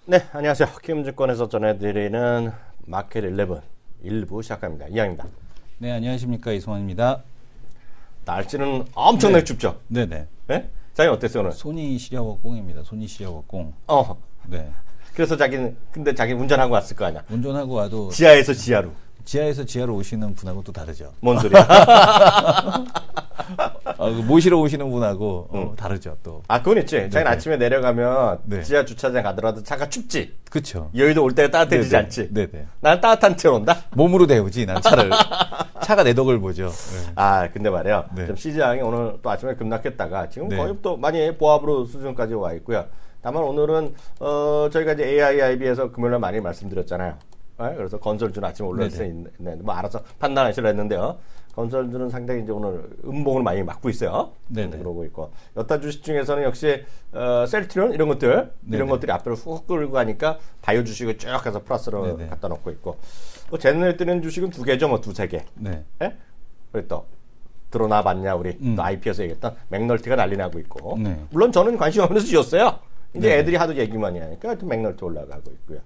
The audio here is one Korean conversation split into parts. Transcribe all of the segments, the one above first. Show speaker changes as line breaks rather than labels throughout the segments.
네, 안녕하세요. 키움증권에서 전해드리는 마켓 11 1부 시작합니다. 이양입니다.
네, 안녕하십니까. 이승환입니다.
날씨는 엄청나게 춥죠?
네네.
네? 자기 어땠어요, 오늘?
소니 시리아워 꽁입니다. 소니 시리아워 꽁. 네.
그래서 근데 자기는 운전하고 왔을 거 아니야?
운전하고 와도
지하에서 지하로.
지하에서 지하로 오시는 분하고 또 다르죠.
뭔 소리야?
모시러 오시는 분하고 다르죠, 또.
아, 그건 있지. 자기는
네네.
아침에 내려가면
네.
지하 주차장 가더라도 차가 춥지?
그쵸.
여의도 올 때가 따뜻해지지
네네.
않지?
네네.
난 따뜻한 채로 온다?
몸으로 데우지, 난 차를. 차가 내 덕을 보죠. 네.
아, 근데 말이에요.
네.
좀 시장이 오늘 또 아침에 급락했다가 지금
네.
거의 또 많이 보합으로 수준까지 와 있고요. 다만 오늘은 저희가 이제 AIIB에서 금요일날 많이 말씀드렸잖아요. 네? 그래서 건설주는 아침에 올랐을 수 있는데 뭐 알아서 판단하시라 했는데요. 건설주는 상당히 이제 오늘 음봉을 많이 맞고 있어요.
네네.
그러고 있고 여타 주식 중에서는 역시 셀트리온 이런 것들
네네.
이런 것들이 앞으로 훅 끌고 가니까 바이오 주식을 쭉 해서 플러스로
네네.
갖다 놓고 있고 뭐 제눈에 띄는 주식은 두 개죠, 뭐 두세 개.
네.
예? 그리고 또 드러나 봤냐 우리 또 IP에서 얘기했던 맥널티가 난리 나고 있고
네.
물론 저는 관심 없는데서 지었어요. 이제
네.
애들이 하도 얘기만 하니까 하여튼 맥널티 올라가고 있고요.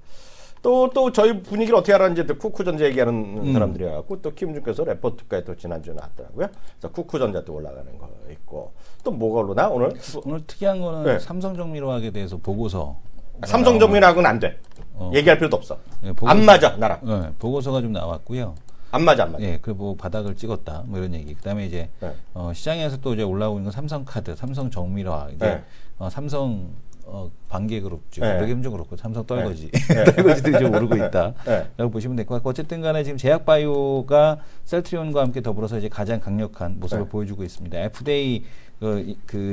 또 저희 분위기를 어떻게 알았는지 쿠쿠전자 얘기하는 사람들이 와갖고 또 키움증권에서 레포트까지 또 지난주에 나왔더라고요. 그래서 쿠쿠전자 또 올라가는 거 있고 또 뭐가 오르나 오늘?
오늘 특이한 거는
네.
삼성정밀화학에 대해서 보고서.
삼성전문하고는 안 돼. 얘기할 필요도 없어.
네,
안 맞아 나랑.
네, 보고서가 좀 나왔고요.
안 맞아.
예, 그리고 바닥을 찍었다, 뭐 이런 얘기. 그다음에 이제
네.
시장에서 또 이제 올라오고 있는 건 삼성카드, 삼성정밀화, 이제
네.
삼성 관계그룹주,
네.
이렇게 좀 그렇고 삼성 떨거지,
네.
떨거지들이 좀 오르고 있다라고
네.
보시면 될 것 같고, 어쨌든간에 지금 제약바이오가 셀트리온과 함께 더불어서 이제 가장 강력한 모습을
네.
보여주고 있습니다. FDA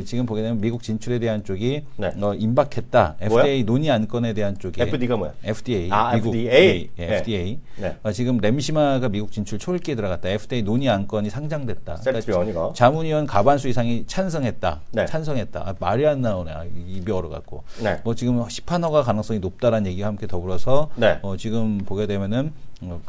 지금 보게 되면 미국 진출에 대한 쪽이
네.
임박했다.
뭐야?
FDA 논의 안건에 대한 쪽에
FD가 뭐야?
FDA,
아,
미국,
FDA.
예,
네.
FDA.
네.
지금 램시마가 미국 진출 초읽기에 들어갔다. FDA 논의 안건이 상장됐다.
셀트리온 이거.
자문위원 과반수 이상이 찬성했다.
네.
찬성했다. 말이 안 나오네. 입이 얼어갖고.
네.
뭐 지금 시판허가 가능성이 높다라는 얘기와 함께 더불어서
네.
지금 보게 되면은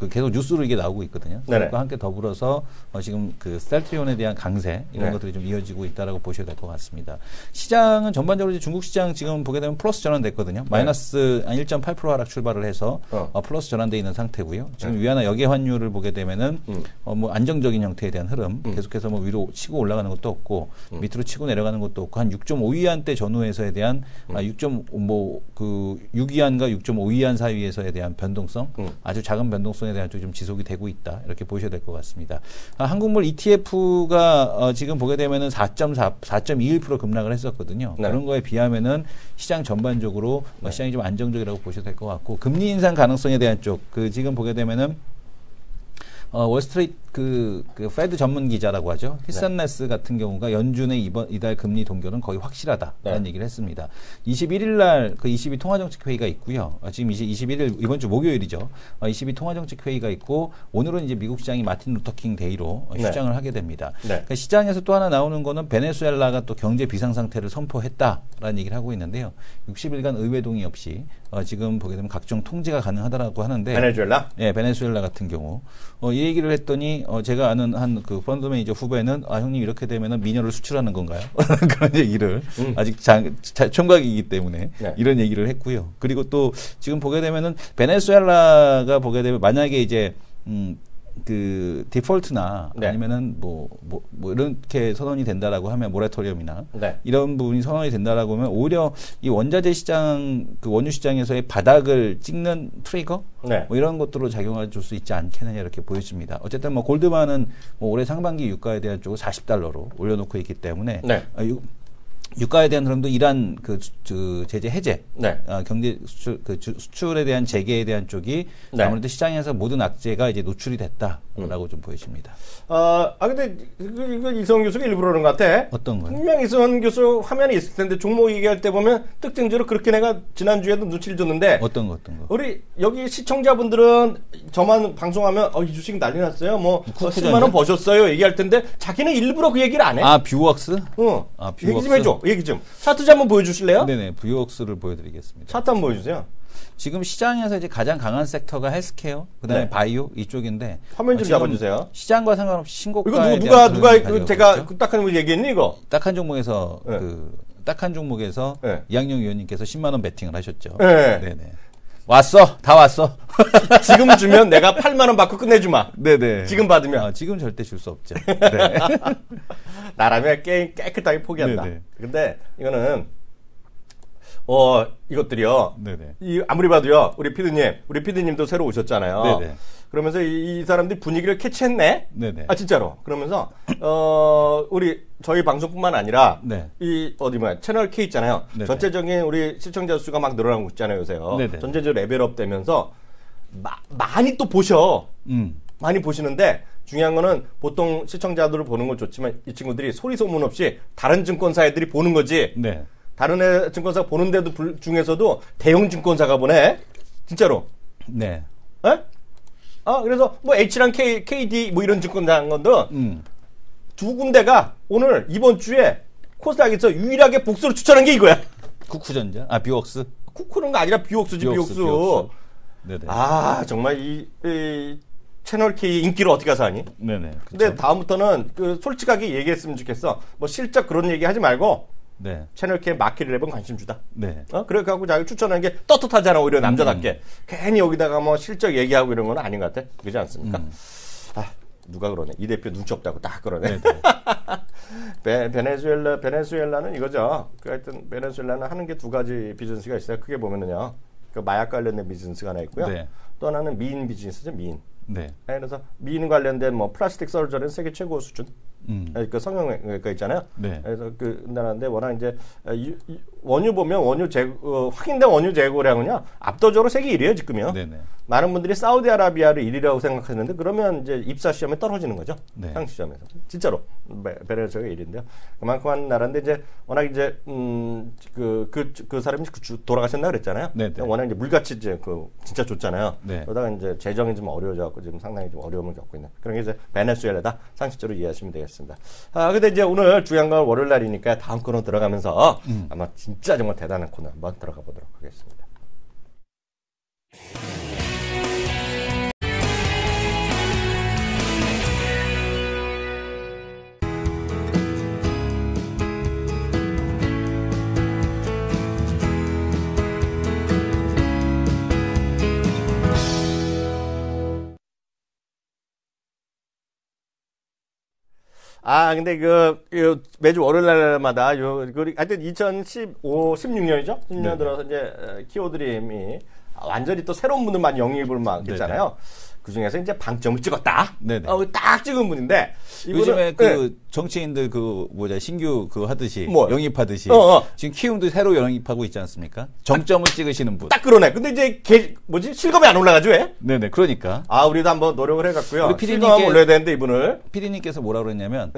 계속 뉴스로 이게 나오고 있거든요.
네네.
그것과 함께 더불어서 지금 그 셀트리온에 대한 강세 이런
네.
것들이 좀 이어지고 있다라고 보셔야 될 것 같습니다. 시장은 전반적으로 이제 중국 시장 지금 보게 되면 플러스 전환됐거든요. 마이너스 1.8% 하락 출발을 해서 플러스 전환돼 있는 상태고요. 지금 위안화 역외 환율을 보게 되면은 뭐 안정적인 형태에 대한 흐름 계속해서 뭐 위로 치고 올라가는 것도 없고 밑으로 치고 내려가는 것도 없고 한 6.5위안대 전후에서에 대한 6위안과 6.5위안 사이에서에 대한 변동성 아주 작은 변동성에 대한 쪽이 좀 지속이 되고 있다. 이렇게 보셔야 될 것 같습니다. 한국물 ETF가 지금 보게 되면은 4.21% 급락을 했었거든요.
네.
그런 거에 비하면은 시장 전반적으로 시장이 좀 안정적이라고 보셔도 될 것 같고, 금리 인상 가능성에 대한 쪽, 지금 보게 되면은 월스트리트 그 페드 전문 기자라고 하죠. 히선네스 같은 경우가 연준의 이달 금리 동결은 거의 확실하다라는 얘기를 했습니다. 21일 날 그 22 통화정책 회의가 있고요. 지금 이제 21일 이번 주 목요일이죠. 22 통화정책 회의가 있고 오늘은 이제 미국 시장이 마틴 루터킹 데이로 휴장을 하게 됩니다.
네.
그러니까 시장에서 또 하나 나오는 거는 베네수엘라가 또 경제 비상 상태를 선포했다라는 얘기를 하고 있는데요. 60일간 의회 동의 없이 지금 보게 되면 각종 통제가 가능하다라고 하는데,
베네수엘라?
예, 베네수엘라 같은 경우 이 얘기를 했더니 제가 아는 한 그 펀드 매니저 후배는 형님 이렇게 되면은 미녀를 수출하는 건가요? 그런 얘기를 아직 총각이기 때문에
네.
이런 얘기를 했고요. 그리고 또 지금 보게 되면은 베네수엘라가 보게 되면 만약에 이제 그 디폴트나
네.
아니면은 뭐 이렇게 선언이 된다라고 하면 모라토리엄이나
네.
이런 부분이 선언이 된다라고 하면 오히려 이 원자재 시장 그 원유 시장에서의 바닥을 찍는 트리거
네.
뭐 이런 것들로 작용해 줄 수 있지 않겠느냐 이렇게 보여집니다. 어쨌든 뭐 골드만은 뭐 올해 상반기 유가에 대한 쪽을 $40로 올려놓고 있기 때문에
네.
유가에 대한 흐름도 이란 그 제재 해제,
네.
경제 수출에 대한 재개에 대한 쪽이
네.
아무래도 시장에서 모든 악재가 이제 노출이 됐다라고 좀 보여집니다.
근데 이거 이성원 교수가 일부러 그런 것 같아.
어떤 거요?
분명 이성원 교수 화면에 있을 텐데 종목 얘기할 때 보면 특징적으로 그렇게 내가 지난주에도 눈치를 줬는데
어떤 거?
우리 여기 시청자분들은 저만 방송하면 이 주식 난리 났어요. 뭐 10만 원 버셨어요. 얘기할 텐데 자기는 일부러 그 얘기를 안 해.
뷰웍스?
얘기 좀
뷰웍스.
해줘. 얘기 좀. 차트 한번 보여주실래요?
네네, 뷰웍스를 보여드리겠습니다.
차트 한번 보여주세요.
지금 시장에서 이제 가장 강한 섹터가 헬스케어, 그다음에
네.
바이오 이쪽인데
화면 좀 잡아주세요.
시장과 상관없이 신고가에
이거 누가
대한
제가
있죠?
딱 하는 거 얘기했니 이거?
딱한 종목에서
네.
딱 한 종목에서
네.
이학용 위원님께서 10만 원 베팅을 하셨죠.
네.
네네. 왔어, 다 왔어.
지금 주면 내가 8만 원 받고 끝내주마.
네네.
지금 받으면.
지금 절대 줄 수 없죠. 네.
나라면 깨끗하게 포기한다.
네네.
근데 이거는 이것들이요.
네네.
아무리 봐도요. 우리 피디님도 새로 오셨잖아요.
네네.
그러면서 이 사람들이 분위기를 캐치했네.
네네.
아 진짜로. 그러면서 저희 방송뿐만 아니라
네.
채널 K 있잖아요.
네네.
전체적인 우리 시청자 수가 막 늘어나고 있잖아요, 요새요.
네네.
전체적으로 레벨업 되면서 많이 또 보셔. 많이 보시는데 중요한 거는 보통 시청자들을 보는 건 좋지만 이 친구들이 소리 소문 없이 다른 증권사 애들이 보는 거지.
네. 다른
증권사 보는데도 중에서도 대형 증권사가 보네. 진짜로.
네.
에? 그래서 뭐 H랑 KD 뭐 이런 증권사 건도 두 군데가 오늘 이번 주에 코스닥에서 유일하게 복수를 추천한 게 이거야.
쿠쿠전자? 뷰웍스?
쿠쿠는가 아니라 뷰웍스지, 뷰웍스.
네네.
정말 이 채널 K 인기를 어떻게 가서 하니?
네네.
근데 다음부터는 솔직하게 얘기했으면 좋겠어. 뭐 실적 그런 얘기 하지 말고
네.
채널 K 마켓 11 관심 주다.
네.
그래갖고 자기 추천하는 게 떳떳하잖아, 오히려 남자답게. 괜히 여기다가 뭐 실적 얘기하고 이런 건 아닌 것 같아. 그러지 않습니까? 누가 그러네. 이 대표 눈치 없다고 딱 그러네. 베네수엘라는 이거죠. 하여튼 베네수엘라는 하는 게 두 가지 비즈니스가 있어요. 크게 보면은요. 그 마약 관련된 비즈니스가 하나 있고요.
네.
또 하나는 미인 비즈니스죠, 미인.
네.
그래서 미인 관련된 뭐 플라스틱 서저리는 세계 최고 수준. 그 성형외과 있잖아요.
네.
그래서 그 나라인데 워낙 이제 원유 보면 확인된 원유 재고량은요 압도적으로 세계 1위에요 지금요.
네네.
많은 분들이 사우디아라비아를 1위라고 생각하는데 그러면 이제 입사 시험에 떨어지는 거죠.
네.
상시 시험에서 진짜로 베네수엘라가 1위인데요. 그만큼 한 나라인데 이제 워낙 이제 그 사람이 돌아가셨나 그랬잖아요.
네네.
워낙 이제 물같이 이제 진짜 좋잖아요.
네.
그러다가 이제 재정이 좀 어려워져갖고 지금 상당히 좀 어려움을 겪고 있는 그런 게 이제 베네수엘라다 상식적으로 이해하시면 되겠습니다. 근데 이제 오늘 중요한 건 월요일 날이니까 다음 코너 들어가면서 아마 진짜 정말 대단한 코너 한번 들어가 보도록 하겠습니다. 근데 매주 월요일 날마다 하여튼 16년이죠? 16년 들어서 이제 키워드림이 완전히 또 새로운 분들 많이 영입을 막 했잖아요. 그 중에서 이제 방점을 찍었다.
네네.
딱 찍은 분인데.
요즘에 정치인들 신규 하듯이. 영입하듯이. 지금 키움도 새로 영입하고 있지 않습니까? 정점을 찍으시는 분.
딱 그러네. 근데 이제 실검이 안 올라가죠, 왜?
네네, 그러니까.
우리도 한번 노력을 해갖고요.
우리
실검 한번 올려야 되는데, 이분을.
피디님께서 뭐라 그랬냐면,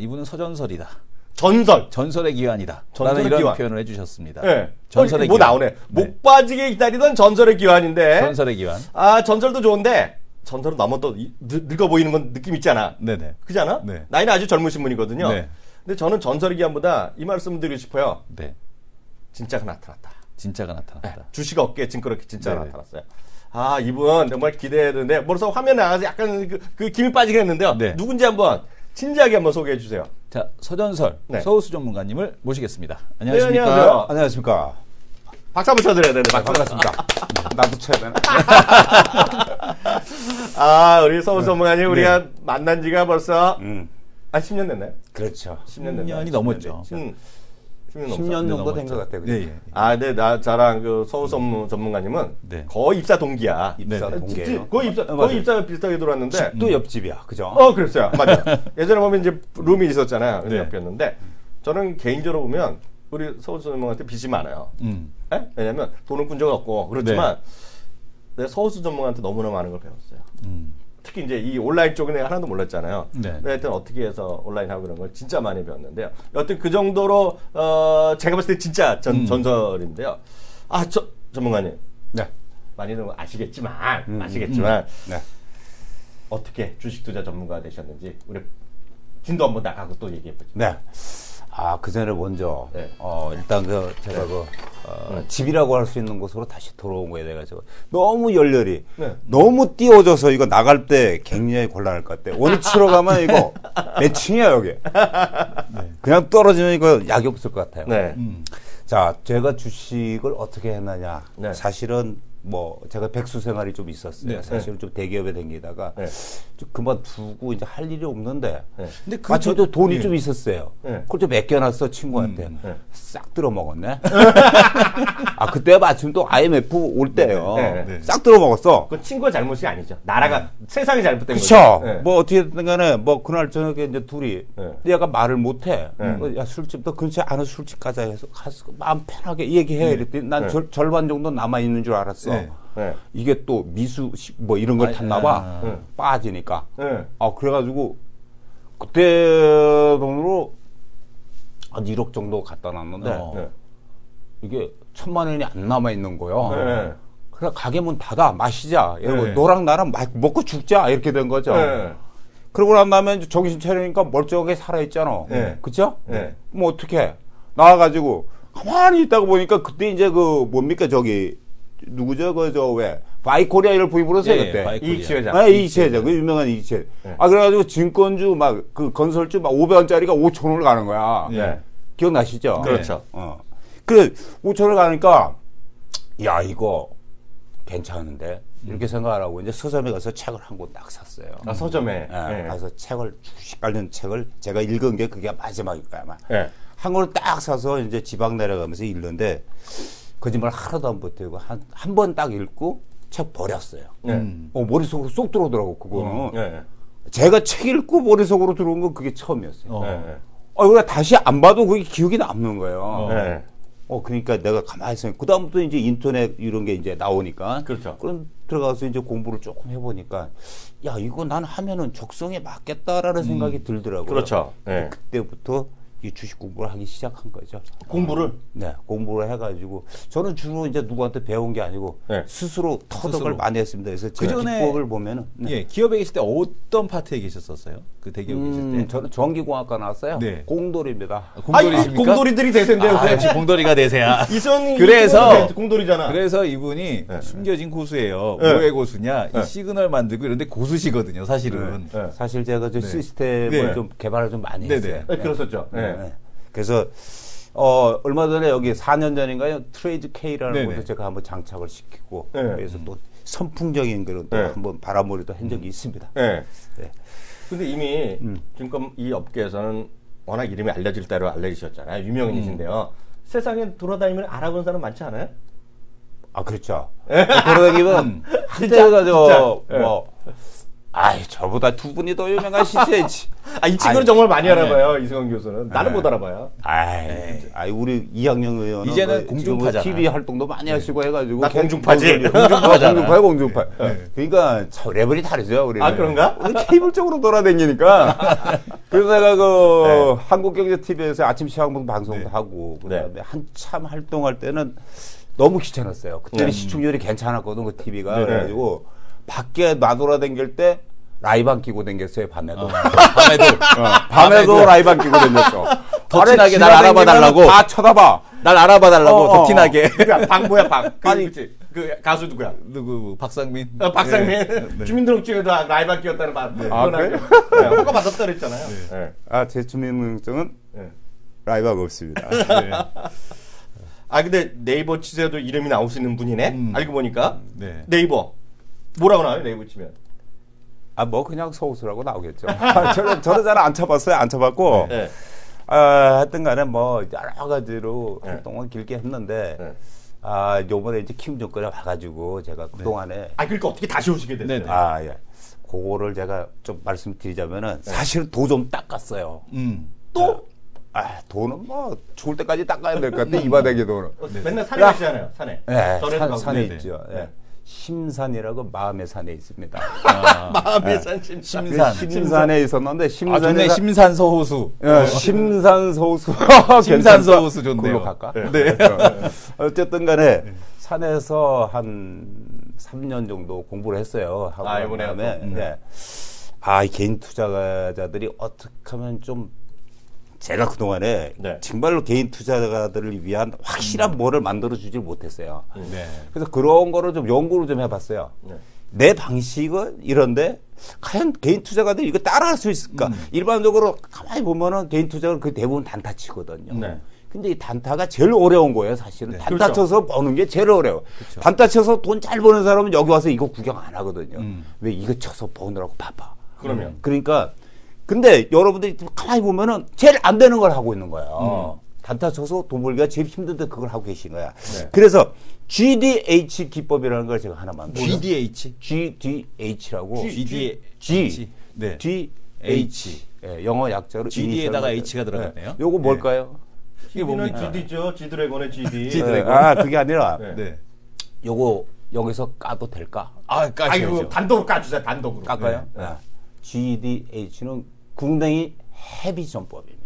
이분은 서전설이다. 전설의 기환이다. 라는 이런
기환.
표현을 해주셨습니다.
네.
전설의
기환.
나오네.
네. 목 빠지게 기다리던 전설의 기환인데.
전설의 기환.
전설도 좋은데, 전설은 너무 또 늙어 보이는 건 느낌 있잖아.
네네.
그지 않아?
네.
나이는 아주 젊으신 분이거든요.
네.
근데 저는 전설의 기환보다 이 말씀 드리고 싶어요.
네.
진짜가 나타났다.
진짜가 나타났다.
네. 주식 업계에 징그럽게 진짜가 나타났어요. 이분 정말 기대했는데, 벌써 화면에 나가서 약간 그 김이 빠지긴 했는데요.
네.
누군지 한번 진지하게 한번 소개해 주세요.
자, 서전설 서우수 전문가님 모시겠습니다.
네,
안녕하십니까?
안녕하세요.
안녕하십니까.
박수 한번 쳐드려야 되는데.
반갑습니다. 나도 쳐야 되나?
우리 서우수 전문가님 우리가 만난 지가 벌써 한 10년 됐나요?
그렇죠.
10년 됐나요?
10년이 넘었죠.
10년 정도 된 것 같아요.
네.
근데 저랑 서우수 전문가님은 거의 입사 동기야.
입사 동기예요.
거의 입사가 비슷하게 들어왔는데.
또 옆집이야. 그죠?
그랬어요. 맞아. 예전에 보면 이제 룸이 있었잖아요.
네.
옆이었는데 저는 개인적으로 보면 우리 서우수 전문가한테 빚이 많아요. 왜냐면 돈은 꾼 적 없고 그렇지만 내가 서우수 전문가한테 너무나 많은 걸 배웠어요. 특히 이제 이 온라인 쪽은 하나도 몰랐잖아요. 근데 하여튼 어떻게 해서 온라인 하고 그런 걸 진짜 많이 배웠는데요. 여튼 그 정도로 제가 봤을 때 진짜 전설인데요. 전문가님.
네.
많이들 아시겠지만
네.
어떻게 주식 투자 전문가가 되셨는지 우리 진도 한번 나가고 또 얘기해 보죠.
네. 아, 그 전에 먼저,
네.
일단 제가 집이라고 할 수 있는 곳으로 다시 돌아온 거에 대해서 너무 열렬히,
네.
너무 띄워져서 이거 나갈 때 굉장히 곤란할 것 같아. 원위치로 가면 이거 몇 층이야, 여기. 그냥 떨어지면 이거 약이 없을 것 같아요.
네.
자, 제가 주식을 어떻게 했느냐.
네.
사실은 뭐 제가 백수 생활이 좀 있었어요.
네.
사실은 좀 대기업에 다니다가
네.
좀 그만두고 이제 할 일이 없는데
네.
근데
저도 돈이
예.
좀 있었어요.
네.
그걸 좀 맡겨놨어 친구한테.
네.
싹 들어먹었네. 아, 그때 마침 또 IMF 올 때예요.
네. 네.
싹 들어먹었어.
그 친구의 잘못이 아니죠. 나라가 세상이 잘못된
그쵸.
거죠. 네.
뭐 어떻게든 간에 뭐 그날 저녁에 이제 둘이
네.
얘가 말을 못해.
네.
야, 술집 너 근처에 아는 술집 가자 해서 가서 마음 편하게 얘기해. 이랬더니 난
네.
절반 정도 남아있는 줄 알았어.
네.
네.
이게 또 미수 뭐 이런 걸 탔나 봐.
네.
빠지니까.
네.
그래가지고 그때 돈으로 한 1억 정도 갖다 놨는데
네.
이게 1,000만 원이 안 남아 있는 거예요.
네.
그래 가게 문 닫아 마시자. 이러고
네.
너랑 나랑 먹고 죽자 이렇게 된 거죠.
네.
그러고 난 다음에 이제 정신 차리니까 멀쩡하게 살아있잖아.
네.
그쵸?
네.
뭐 어떻게 나와가지고 가만히 있다가 보니까 그때 이제 뭡니까 저기 누구죠? 왜 바이코리아를 부임을 했어요
예,
그때.
바이코리아.
이익취회자.
아, 이익취회자. 그 유명한 이익취회자.
네.
그래가지고 증권주 그 건설주 500원짜리가 5,000원을 가는 거야.
네.
기억나시죠?
그렇죠.
그래 5,000원을 가니까 야 이거 괜찮은데 이렇게 생각을 하고 이제 서점에 가서 책을 한 권 딱 샀어요.
서점에.
네. 가서 주식 관련 책을 제가 읽은 게 그게 마지막일 거야 아마.
네.
한 권을 딱 사서 이제 지방 내려가면서 읽는데 거짓말 하나도 안 버티고 한 번 딱 읽고 책 버렸어요.
네.
머릿속으로 쏙 들어오더라고 그거는.
네.
제가 책 읽고 머릿속으로 들어온 건 그게 처음이었어요.
네.
그래 다시 안 봐도 그게 기억이 남는 거예요.
네.
그러니까 내가 가만히 있으면 그다음부터 이제 인터넷 이런 게 이제 나오니까.
그렇죠.
그럼 들어가서 이제 공부를 조금 해보니까 야 이거 난 하면은 적성에 맞겠다라는 생각이 들더라고요.
그렇죠. 네.
그때부터 이 주식 공부를 하기 시작한 거죠.
공부를?
네, 공부를 해가지고 저는 주로 이제 누구한테 배운 게 아니고
네.
스스로 터득을
스스로.
많이 했습니다. 그래서 제
그전에-
기법을 보면은
예, 기업에 계실 때 어떤 파트에 계셨었어요? 그 대기업에 계실 때?
저는 전기공학과 나왔어요.
네.
공돌입니다.
공돌이십니까?
공돌이들이 대세인데요.
아, 역시 공돌이가 되세야.
이선희
그래서-
공돌이잖아.
그래서 이분이
네.
숨겨진 고수예요.
네.
뭐의 고수냐?
네.
이 시그널 만들고 이런데 고수시거든요, 사실은.
네.
사실 제가 저
네.
시스템을
네.
좀 개발을 좀 많이
네네.
했어요.
네, 그랬었죠. 네.
네. 그래서 얼마 전에 여기 4년 전인가요? 트레이드 K라는
네네.
곳에 제가 한번 장착을 시키고
네.
그래서 또 선풍적인 그런 또
네.
한번 바람몰이도 한 적이 있습니다.
네.
네.
근데 이미 지금 이 업계에서는 워낙 이름이 알려질 대로 알려지셨잖아요. 유명인이신데요. 세상에 돌아다니면 알아보는 사람 많지 않아요?
아 그렇죠. 돌아다니면 한때가 저
진짜.
뭐 저보다 두 분이 더 유명하시지.
이 친구는
아니,
정말 많이 알아봐요. 이승원 교수는. 나는
네.
못 알아봐요.
우리 이학영 의원은
이제는
뭐
공중파잖아.
TV 활동도 많이 하시고 해가지고
나 공중파지.
공중파야 공중파. 그러니까 참 레벨이 다르죠 우리는.
아, 그런가?
우리 케이블적으로 돌아다니니까. 그래서 내가 한국경제TV에서 아침 시황 방송도 하고 그다음에 한참 활동할 때는 너무 귀찮았어요. 그때는 시청률이 괜찮았거든 그 TV가.
네네.
그래가지고 밖에 나돌아다닐 때 라이반 끼고 다녔어요 밤에도. 밤에도 라이반 끼고 다녔어.
더 티나게 날 알아봐 달라고.
다 쳐다봐.
날 알아봐 달라고 더 티나게.
누구야? 뭐야, 박.
아니,
그치? 그 가수 누구야?
누구 박상민?
박상민.
네.
주민등록증에도 라이벌 끼웠다는 말.
그래요?
허가 받았다 그랬잖아요. 네.
제 주민등록증은
네.
라이바가 없습니다.
근데 네이버 치세도 이름이 나올 수 있는 분이네? 알고 보니까.
네.
네이버. 뭐라고 나와요, 네이버 치면?
뭐 그냥 서울수라고 나오겠죠. 저는 잘 안 쳐봤어요. 안 쳐봤고.
네.
하여튼 간에 뭐 여러 가지로
네.
활동을 길게 했는데
네.
요번에 이제 키움 정권에 와가지고 제가 그동안에
그러니까 어떻게 다시 오시게 됐어요?
네네.
예. 그거를 제가 좀 말씀드리자면은 사실 도 좀 닦았어요.
또?
돈은 뭐 죽을 때까지 닦아야 될 것 같아. 이바닥의 돈은.
맨날 산에 가시잖아요, 산에.
네,
전에도 가고.
산에
네네.
있죠. 예.
네.
심산이라고 마음의 산에 있습니다.
마음의 산 심산.
심산.
심산에 있었는데
좋네.
심산에
심산서호수.
심산서호수.
심산서호수 좋네요.
그걸로 갈까?
네.
어쨌든 간에 산에서 한 3년 정도 공부를 했어요. 하고 난
이번에요,
다음에
또?
이 개인 투자자들이 어떻게 하면 좀 제가 그동안에
네.
정말로 개인 투자자들을 위한 확실한 뭐를 만들어주질 못했어요.
네.
그래서 그런 거를 좀 연구를 좀 해봤어요.
네.
내 방식은 이런데 과연 개인 투자가들 이거 따라할 수 있을까? 일반적으로 가만히 보면은 개인 투자는 그 대부분 단타 치거든요.
네.
근데 이 단타가 제일 어려운 거예요, 사실은.
네.
단타
그렇죠.
쳐서 버는 게 제일 어려워.
그렇죠.
단타 쳐서 돈 잘 버는 사람은 여기 와서 이거 구경 안 하거든요. 왜 이거 쳐서 버느라고 바빠.
그러면.
그러니까 근데 여러분들이 가만히 보면은 제일 안 되는 걸 하고 있는 거예요. 단타 쳐서 돈 벌기가 제일 힘든데 그걸 하고 계신 거야.
네.
그래서 GDH 기법이라는 걸 제가 하나 만들었어요.
GDH.
GDH라고.
GDH. 네.
GH. 예, 영어 약자로
GD에다가
이니셜
H가 들어갔네요.
요거 뭘까요?
이게 뭡니까?
GD죠. G드래곤의 GD.
G 드래곤.
아, 그게 아니라
네.
네.
요거 여기서 까도 될까?
아, 까시죠.
아이고 단독으로 까주세요. 단독으로.
깎아요?
네.
네. GDH는 궁뎅이 헤비전법입니다.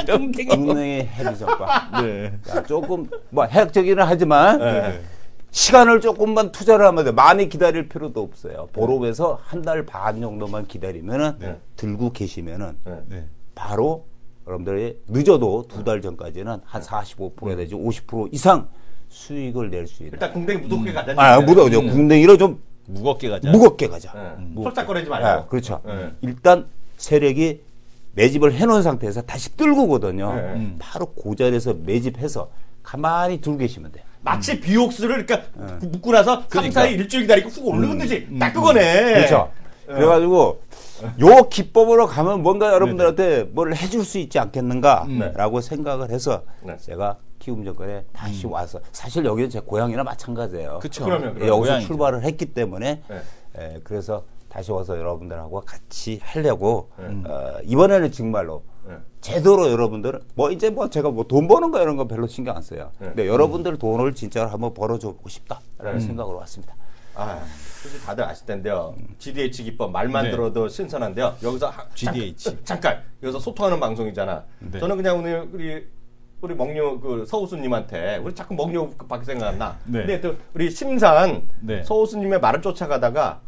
궁뎅이 헤비전법.
네.
자, 조금 뭐 해학적이긴 하지만
네.
시간을 조금만 투자를 하면 돼. 많이 기다릴 필요도 없어요. 보rov에서 한 달 반 정도만 기다리면은
네.
들고 계시면은
네.
네.
바로 여러분들이 늦어도 두 달 전까지는 한 45% 내지 50% 이상 수익을 낼 수 있는.
일단 궁뎅이 무겁게 가자.
아, 무더죠. 궁뎅이로 좀
무겁게 가자.
무겁게 가자.
솔직거리지 말고.
아, 그렇죠.
네.
일단 세력이 매집을 해놓은 상태에서 다시 뜰고거든요.
네.
바로 그 자리에서 매집해서 가만히 들고 계시면 돼요.
마치 비옥수를 그러니까 묶고 나서 3,
그러니까.
4일 일주일 기다리고 훅 오르는 듯이 딱 그거네.
그렇죠. 그래가지고 요 기법으로 가면 뭔가 여러분들한테 뭘 해줄 수 있지 않겠는가라고 생각을 해서
네.
제가 키움증권에 다시 와서 사실 여기는 제 고향이나 마찬가지예요.
그쵸.
그러면.
여기서
고향이죠.
출발을 했기 때문에
네.
그래서 다시 와서 여러분들하고 같이 하려고 이번에는 정말로
네.
제대로 여러분들은 뭐 이제 뭐 제가 뭐 돈 버는 거 이런 거 별로 신경 안 써요.
네.
근데 여러분들 돈을 진짜로 한번 벌어줘 보고 싶다라는 생각으로 왔습니다.
아, 솔직히 다들 아실 텐데요. GDH 기법 말만
네.
들어도 신선한데요. 여기서
GDH.
잠깐 여기서 소통하는 방송이잖아.
네.
저는 그냥 오늘 우리 먹류 그 서우수님한테 우리 자꾸 먹류 밖에 생각 안 나.
네.
근데 또 우리 심산
네.
서우수님의 말을 쫓아가다가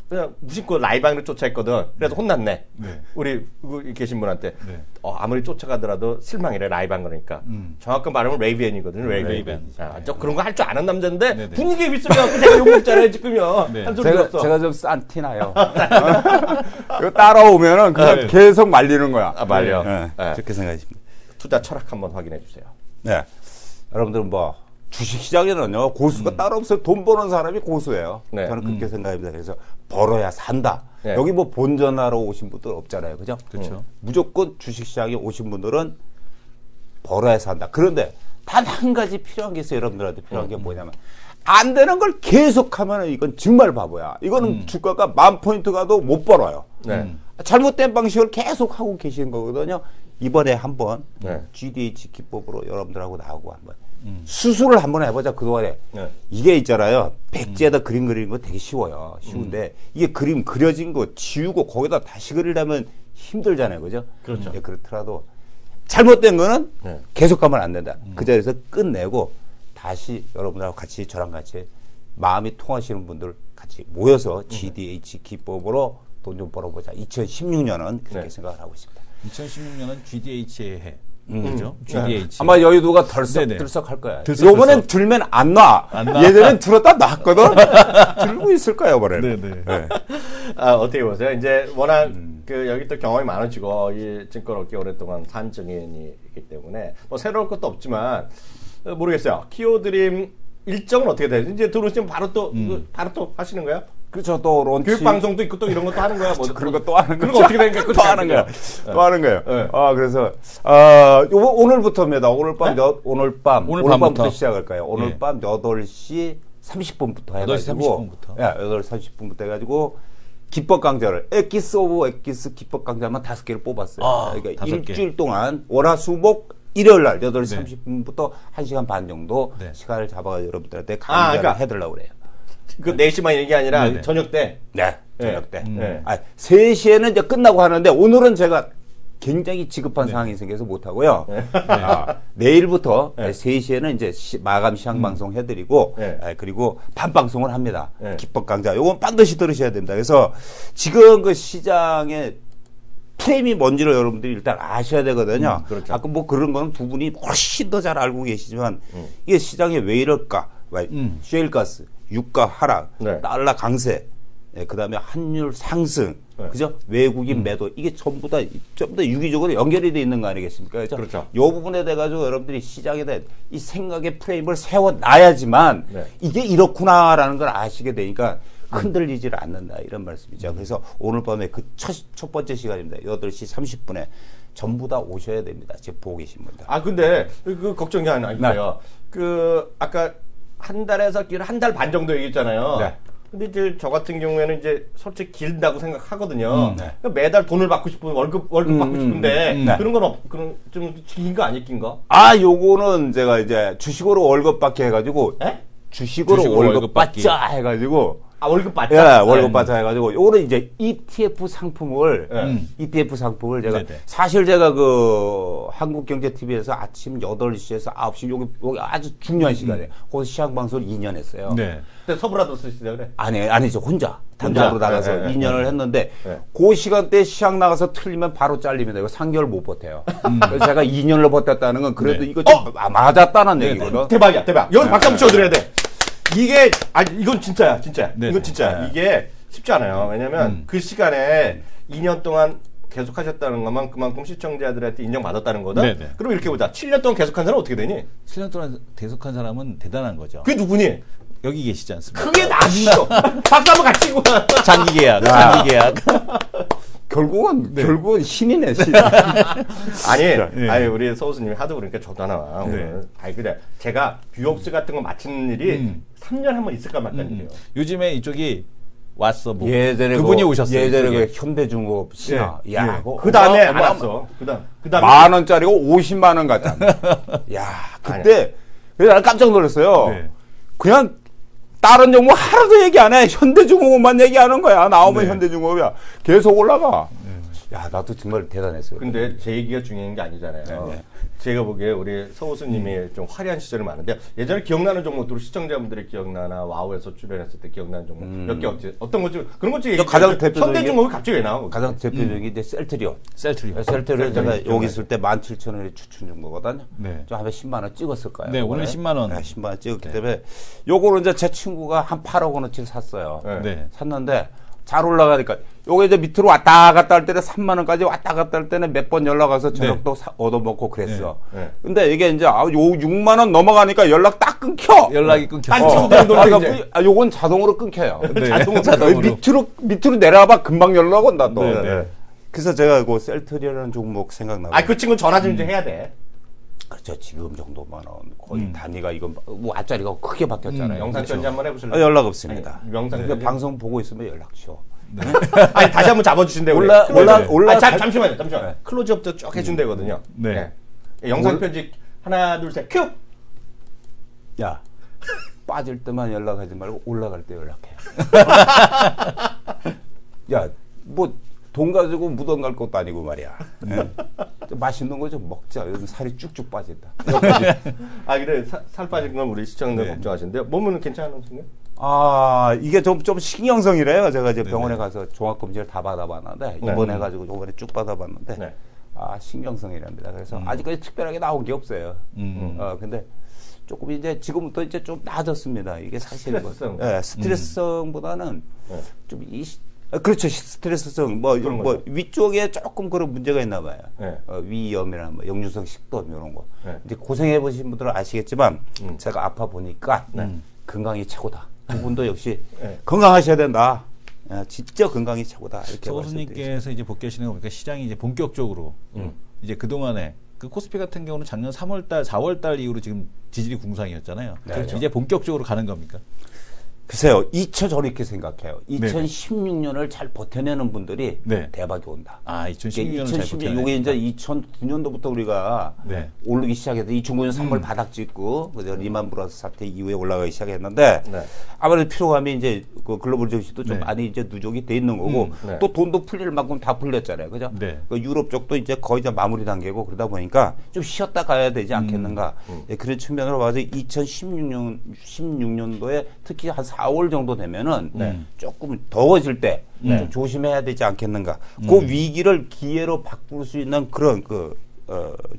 그냥 무심코 라이방을 쫓아했거든. 그래서 혼났네.
네.
우리 여기 계신 분한테
네.
아무리 쫓아가더라도 실망이래 라이방 그러니까. 정확한 발음은 레이비엔이거든요. 레이비엔. 아, 저 그런 거 할 줄 아는 남자인데
네, 네.
분위기에 비싸면 제가 욕 먹잖아요 지금요.
네.
한 소리 들었어.
제가 좀 싼 티나요. 이거 따라오면은 그냥
네.
계속 말리는 거야.
아, 말려.
네.
네.
그렇게 생각하십니다.
투자 철학 한번 확인해 주세요.
네. 여러분들은 뭐 주식시장에는요 고수가 따로 없어요. 돈 버는 사람이 고수예요.
네.
저는 그렇게 생각합니다. 그래서 벌어야 산다.
네.
여기 뭐 본전하러 오신 분들 없잖아요. 그죠?
그렇죠.
무조건 주식시장에 오신 분들은 벌어야 산다. 그런데 단 한 가지 필요한 게 있어요. 여러분들한테 필요한 게 뭐냐면 안 되는 걸 계속하면 이건 정말 바보야. 이거는 주가가 10,000포인트 가도 못 벌어요.
네.
잘못된 방식을 계속 하고 계시는 거거든요. 이번에 한번
네.
GDH 기법으로 여러분들하고 나하고 한번 수술을 한번 해보자. 그동안에
네.
이게 있잖아요. 백지에다 그림 그리는 거 되게 쉬워요. 쉬운데 이게 그림 그려진 거 지우고 거기다 다시 그리려면 힘들잖아요. 그죠?
그렇죠.
예, 그렇더라도 잘못된 거는
네.
계속 가면 안 된다. 그 자리에서 끝내고 다시 여러분들하고 같이 저랑 같이 마음이 통하시는 분들 같이 모여서 GDH 기법으로 돈 좀 벌어보자. 2016년은 그렇게
네.
생각을 하고 있습니다.
2016년은 GDH의 해. 그죠? GDH.
아마 여의도가
네네.
들썩들썩할 거야.
들썩들썩.
요번엔 들면 안 놔.
안 놔.
예전엔 들었다 놨거든. 들고 있을 거예요, 이번에.
네네.
아, 어떻게 보세요? 이제 워낙 그 여기 또 경험이 많으시고 이 증권업계 오랫동안 산 증인이기 때문에 뭐 새로울 것도 없지만 모르겠어요. 키오드림 일정은 어떻게 돼요? 이제 들어오시면 바로 또 바로 또 하시는 거예요?
그렇죠. 또 론치.
교육 방송도 있고 또 이런 것도 하는 거야. 뭐
그런 거 또 하는
그런
거죠.
거 어떻게 되는 거야?
또 하는 거야. 또 하는 거예요.
네.
그래서 요거 오늘부터입니다. 오늘 밤 오늘 밤부터
밤부터.
시작할까요? 오늘
예.
밤 8시 30분부터 해
8시
가지고
30분부터.
예, 8시 30분부터 해 가지고 기법 강좌를 엑기스 오브 엑기스 기법 강좌만 5개를 뽑았어요.
아,
그러니까
5개.
일주일 동안 월화수목 일요일 날 8시
네.
30분부터 1시간 반 정도
네.
시간을 잡아 여러분들한테 강좌를
그러니까
해드리려고 그래요.
그 4시만 얘기 아니라
네네.
저녁 때.
네, 저녁 때.
네.
3시에는 이제 끝나고 하는데 오늘은 제가 굉장히 지급한 상황이 생겨서 못 하고요. 내일부터 3시에는 이제 마감 시향 방송 해드리고
네.
그리고 밤 방송을 합니다.
네.
기법 강좌. 요건 반드시 들으셔야 됩니다. 그래서 지금 그 시장에 프레임이 뭔지를 여러분들이 일단 아셔야 되거든요.
그렇죠.
아까 뭐 그런 거는 두 분이 훨씬 더 잘 알고 계시지만 이게 시장에 왜 이럴까? 셰일가스, 유가 하락,
네.
달러 강세, 네, 그다음에 환율 상승,
네.
그죠? 외국인 매도 이게 전부 다 유기적으로 연결이 돼 있는 거 아니겠습니까?
그렇죠.
이 부분에 대해 가지고 여러분들이 시장에 대해 이 생각의 프레임을 세워놔야지만
네.
이게 이렇구나라는 걸 아시게 되니까 흔들리질 않는다 이런 말씀이죠. 그래서 오늘 밤에 그 첫 번째 시간입니다. 8시 30분에 전부 다 오셔야 됩니다. 지금 보고 계신 분들.
아 근데 그 걱정이 하나 있어요. 그 아까 한 달에서 한 달 반 정도 얘기했잖아요.
네.
근데 이제 저 같은 경우에는 이제 솔직히 길다고 생각하거든요.
네.
그러니까 매달 돈을 받고 싶은 월급 받고 싶은데
네.
그런 건 그런 좀 긴 거 아니 긴 거?
아, 요거는 제가 이제 주식으로 월급 받게 해가지고
에?
주식으로 월급 받자 해가지고
아 월급 받자.
예, 월급 받자 해가지고 요거는 이제 ETF 상품을
네.
제가
네네.
사실 제가 그 한국경제TV에서 아침 8시에서 9시 여기 아주 중요한 시간에 거기서 시장 방송을 2년 했어요.
네.
근데 서브라도 쓰시다 그래.
아니죠. 혼자 단독으로 나가서
네,
2년을 했는데
네.
그 시간대에 시장 나가서 틀리면 바로 잘립니다. 이거 3개월 못 버텨요. 그래서 제가 2년을 버텼다는 건 그래도
네.
이거 좀 맞았다는 얘기거든.
대박이야, 대박. 여기 박수 한번 쳐드려야 돼. 이게 이건 진짜야.
네.
이건 진짜야.
네.
이게 쉽지 않아요. 왜냐면 그 시간에 2년 동안 계속 하셨다는 것만 그만큼 시청자들한테 인정받았다는 거다.
네네.
그럼 이렇게 보자. 7년 동안 계속한 사람 어떻게 되니?
7년 동안 계속한 사람은 대단한 거죠.
그게 누구니?
여기 계시지 않습니까?
그게 나지요. 박수 한번 같이 치고.
장기 계약, 장기 계약.
결국은 신이네, 신.
아니 우리 서우스님이 하도 그러니까 저도 하나 오늘. 아니 그래 제가 뷰업스 같은 거 마치는 일이 3년 한 번 있을까 말까는 일이에요.
요즘에 이쪽이 왔어, 뭐.
예전에
그분이 오셨어요.
예전에
이쪽에.
그 현대중공업 신화.
예.
야,
그 다음에 알았어. 그 다음에
만 원짜리고 50만 원 같잖아. 야, 그때 그래서 나는 깜짝 놀랐어요.
네.
그냥 다른 종목 하나도 얘기 안 해. 현대중공업만 얘기하는 거야. 나오면
네.
현대중공업이야. 계속 올라가. 야, 나도 정말 대단했어요.
근데 제 얘기가 중요한 게 아니잖아요.
네.
제가 보기에 우리 서우스님이 좀 화려한 시절이 많은데 예전에 기억나는 종목들 시청자분들이 기억나나 와우에서 출연했을 때 기억나는 종목 몇 개 어떤 거지 그런 거지
가장 대표적인
현대중공업이 갑자기 왜 나온 거지?
가장 대표적인 이제 셀트리온.
셀트리온.
셀트리온 제가 여기 있을 때 17,000원에 추천 준 거거든요.
네.
좀 하면 10만 원 찍었을 거예요.
네, 오늘
이번에.
10만 원.
네, 10만 원 찍었기 때문에 요거는 이제 제 친구가 한 8억 원어치를 샀어요.
네.
샀는데 잘 올라가니까 요게 이제 밑으로 왔다 갔다 할 때는 3만 원까지 왔다 갔다 할 때는 몇 번 연락 와서 저녁도 얻어먹고 그랬어.
네.
근데 이게 이제 요 6만 원 넘어가니까 연락 딱 끊겨.
연락이 끊겼어.
딴 친구들은 놀고 이제.
요건 자동으로 끊겨요.
네.
자동으로. 밑으로 내려가봐 금방 연락 온다 또.
네, 네.
그래서 제가 그 셀트리라는 종목 생각나고.
그 친구 전화 좀 해야 돼.
그렇죠. 지금 정도만 거의 단위가 이건 뭐 앞자리가 크게 바뀌었잖아요.
영상 편지 한번 해보실래요?
연락 없습니다.
아니, 영상
그러니까
편지.
방송 보고 있으면 연락 줘.
아니 다시 한번 잡아주신대요.
올라
잠시만요.
네.
클로즈업도 쭉 해준대거든요.
네.
영상 편지 하나 둘 셋 큐.
야 빠질 때만 연락하지 말고 올라갈 때 연락해. 야 뭐 돈 가지고 무덤 갈 것도 아니고 말이야. 네. 맛있는 거 좀 먹자. 요즘 살이 쭉쭉 빠진다.
그래 살 빠진 건 우리 시청자들 걱정하시는데요. 몸은 괜찮으신가요?
아 이게 좀 신경성이래요. 제가 이제 병원에 가서 종합 검진을 다 받아봤는데 입원해가지고 이번에 쭉 받아봤는데
네.
신경성이랍니다. 그래서 아직까지 특별하게 나온 게 없어요. 근데 조금 이제 지금부터 이제 좀 나아졌습니다. 이게 사실
스트레스성.
스트레스성보다는 좀 그렇죠. 스트레스성 뭐 위쪽에 조금 그런 문제가 있나 봐요.
네.
위염이나 뭐 역류성 식도염 이런 거.
네.
이제 고생해 보신 분들은 아시겠지만 제가 아파 보니까 건강이 최고다. 두 분도 역시 건강하셔야 된다. 진짜 건강이 최고다. 이렇게
서우스님께서 이제 복귀하시는 거 보니까 시장이 이제 본격적으로 이제 그 동안에 그 코스피 같은 경우는 작년 3월달, 4월달 이후로 지금 지지리 궁상이었잖아요.
그렇죠.
이제 본격적으로 가는 겁니까?
글쎄요, 저는 이렇게 생각해요. 2016년을 잘 버텨내는 분들이
네.
대박이 온다.
2016년을 잘
2016년,
버텨내니까.
요게 이제 2009년도부터 우리가
네.
오르기 시작해서 2009년 3월 바닥 찍고, 리만 브라더스 사태 이후에 올라가기 시작했는데, 아무래도 피로감이 이제 그 글로벌 증시도 좀 많이 이제 누적이 돼 있는 거고, 또 돈도 풀릴 만큼 다 풀렸잖아요. 그죠?
네.
그 유럽 쪽도 이제 거의 다 마무리 단계고 그러다 보니까 좀 쉬었다 가야 되지 않겠는가. 그런 측면으로 봐서 2016년도에 특히 한 4월 정도 되면은 조금 더워질 때 좀 조심해야 되지 않겠는가. 그 위기를 기회로 바꿀 수 있는 그런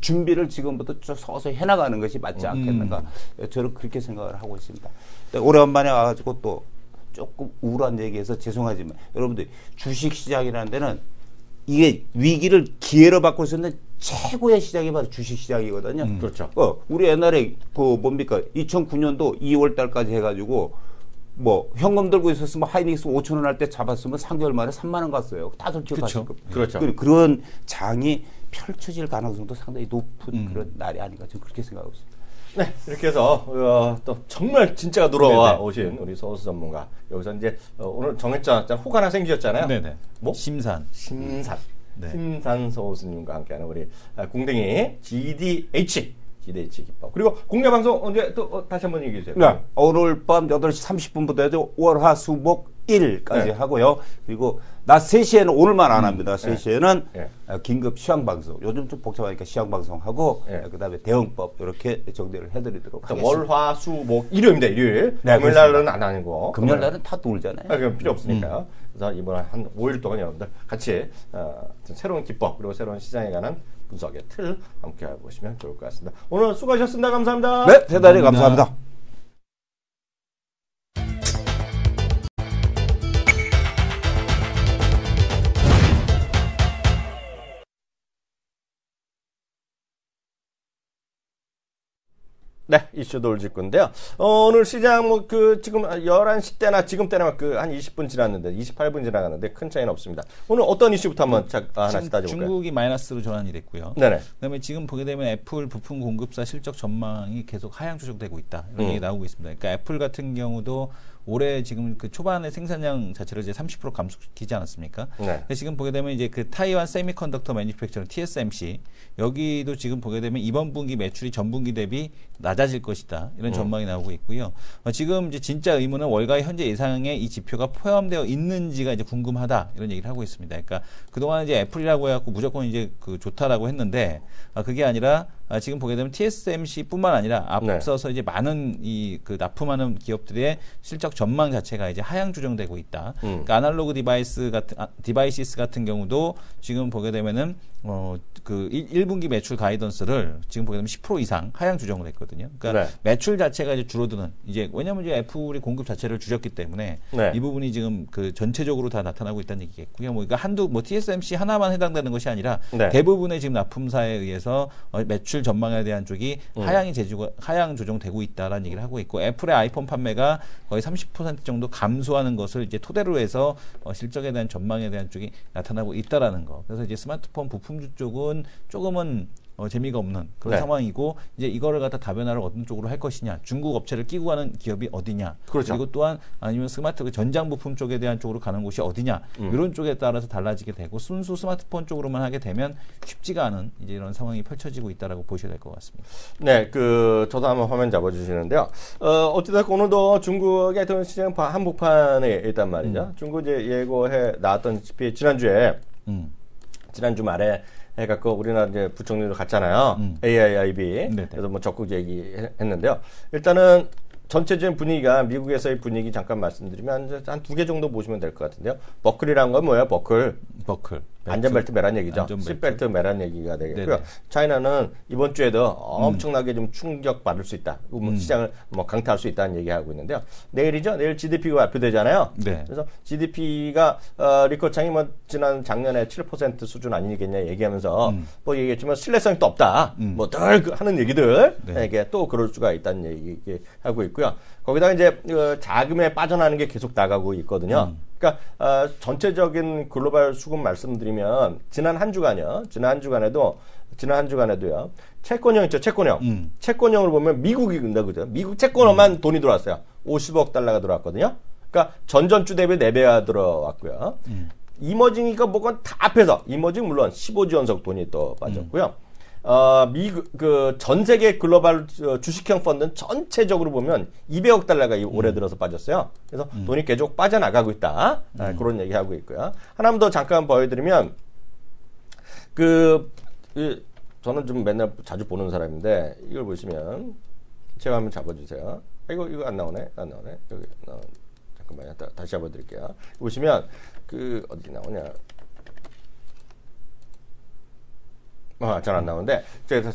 준비를 지금부터 좀 서서히 해나가는 것이 맞지 않겠는가. 저는 그렇게 생각을 하고 있습니다. 오래간만에 와가지고 또 조금 우울한 얘기해서 죄송하지만 여러분들 주식시장이라는 데는 이게 위기를 기회로 바꿀 수 있는 최고의 시장이 바로 주식시장이거든요.
그렇죠.
우리 옛날에 2009년도 2월 달까지 해가지고 뭐 현금 들고 있었으면 하이닉스 5,000원 할 때 잡았으면 3개월 만에 3만 원 갔어요. 다들 기억하실 겁니다.
그렇죠.
그런 장이 펼쳐질 가능성도 상당히 높은 그런 날이 아닌가 저는 그렇게 생각하고 있습니다.
네, 이렇게 해서 또 정말 진짜가 돌아와 오신 우리 서우수 전문가 여기서 이제 오늘 정했잖아요. 호가 하나 생기셨잖아요.
네네.
뭐?
심산.
네. 심산 서우수님과 함께하는 우리 공댕이 GDH 기법. 그리고 공개 방송 언제 또 다시 한번 얘기해 주세요.
네, 오늘 밤 8시 30분부터 해서 월화수목일까지 하고요. 그리고 낮 3시에는 오늘만 안 합니다. 3시에는 긴급 시황방송. 요즘 좀 복잡하니까 시황방송하고 그다음에 대응법 이렇게 정리를 해드리도록 하겠습니다.
월화수목 일요일입니다. 일요일.
네,
금요일 날은 안 하고.
금요일 날은 다 놀잖아요.
그럼 필요 없으니까요. 그래서 이번에 한 5일 동안 여러분들 같이 새로운 기법 그리고 새로운 시장에 관한 분석의 틀 함께 해보시면 좋을 것 같습니다. 오늘 수고하셨습니다. 감사합니다.
네, 대단히 감사합니다.
네, 이슈 돌질 건데요. 오늘 시장 지금 11시 때나 지금 때나 한 20분 지났는데 28분 지나갔는데 큰 차이는 없습니다. 오늘 어떤 이슈부터 한번 하나씩 따져볼까요?
중국이 마이너스로 전환이 됐고요.
네네.
그다음에 지금 보게 되면 애플 부품 공급사 실적 전망이 계속 하향 조정되고 있다. 이런 얘기 나오고 있습니다. 그러니까 애플 같은 경우도 올해 지금 그 초반에 생산량 자체를 이제 30% 감소시키지 않았습니까?
네.
근데 지금 보게 되면 이제 그 타이완 세미컨덕터 매니팩처링 TSMC 여기도 지금 보게 되면 이번 분기 매출이 전분기 대비 낮아질 것이다. 이런 전망이 나오고 있고요. 지금 이제 진짜 의문은 월가의 현재 예상에 이 지표가 포함되어 있는지가 이제 궁금하다. 이런 얘기를 하고 있습니다. 그러니까 그동안 이제 애플이라고 해갖고 무조건 이제 그 좋다라고 했는데 그게 아니라 지금 보게 되면 TSMC뿐만 아니라 앞서서 이제 많은 그 납품하는 기업들의 실적 전망 자체가 이제 하향 조정되고 있다. 그러니까 아날로그 디바이시스 같은 경우도 지금 보게 되면은 그 1분기 매출 가이던스를 지금 보게 되면 10% 이상 하향 조정을 했거든요. 그러니까 매출 자체가 이제 줄어드는 왜냐하면 이제 애플이 공급 자체를 줄였기 때문에 이 부분이 지금 그 전체적으로 다 나타나고 있다는 얘기겠고요. 그러니까 TSMC 하나만 해당되는 것이 아니라 대부분의 지금 납품사에 의해서 매출 전망에 대한 쪽이 하향 조정되고 있다라는 얘기를 하고 있고 애플의 아이폰 판매가 거의 30% 정도 감소하는 것을 이제 토대로 해서 실적에 대한 전망에 대한 쪽이 나타나고 있다라는 거. 그래서 이제 스마트폰 부품주 쪽은 조금은 재미가 없는 그런 상황이고 이제 이거를 갖다 다변화를 어떤 쪽으로 할 것이냐 중국 업체를 끼고 가는 기업이 어디냐
그렇죠.
그리고 또한 아니면 스마트 전장 부품 쪽에 대한 쪽으로 가는 곳이 어디냐 이런 쪽에 따라서 달라지게 되고 순수 스마트폰 쪽으로만 하게 되면 쉽지가 않은 이제 이런 상황이 펼쳐지고 있다라고 보셔야 될 것 같습니다.
네, 저도 한번 화면 잡아주시는데요. 어찌됐건 오늘도 중국의 어떤 시장 한복판에 있단 말이죠. 중국 이제 예고해 나왔던 지난주에 지난주 말에 해갖고 우리나라 이제 부총리로 갔잖아요. AIIB. 그래서 뭐 적극 얘기했는데요. 일단은 전체적인 분위기가 미국에서의 분위기 잠깐 말씀드리면 한 2개 정도 보시면 될 것 같은데요. 버클이라는 건 뭐예요? 버클. 안전벨트 매란 얘기죠. 시트벨트 매란 얘기가 되겠고요. 차이나는 이번 주에도 엄청나게 좀 충격 받을 수 있다. 시장을 강타할 수 있다는 얘기하고 있는데요. 내일이죠. 내일 GDP가 발표되잖아요. 그래서 GDP가 리커창이 작년에 7% 수준 아니겠냐 얘기하면서 얘기했지만 신뢰성이 또 없다. 늘 하는 얘기들 이게 또 그럴 수가 있다는 얘기 하고 있고요. 거기다가 이제 자금에 빠져나가는 게 계속 나가고 있거든요. 그러니까 전체적인 글로벌 수급 말씀드리면 지난 한 주간에도요. 채권형 있죠. 채권형을 보면 미국이 근다 그죠. 미국 채권형만 돈이 들어왔어요. 50억 달러가 들어왔거든요. 그러니까 전전주 대비 4배가 들어왔고요. 이머징이가 뭐건 다 앞에서 이머징 물론 15조 연속 돈이 또 빠졌고요. 전 세계 글로벌 주식형 펀드는 전체적으로 보면 200억 달러가 올해 들어서 빠졌어요. 그래서 돈이 계속 빠져나가고 있다. 그런 얘기하고 있고요. 하나만 더 잠깐 보여드리면, 저는 좀 맨날 자주 보는 사람인데, 이걸 보시면, 제가 한번 잡아주세요. 이거 안 나오네. 여기 잠깐만요. 다시 한번 드릴게요. 보시면 어디 나오냐? 잘 안 나오는데 제가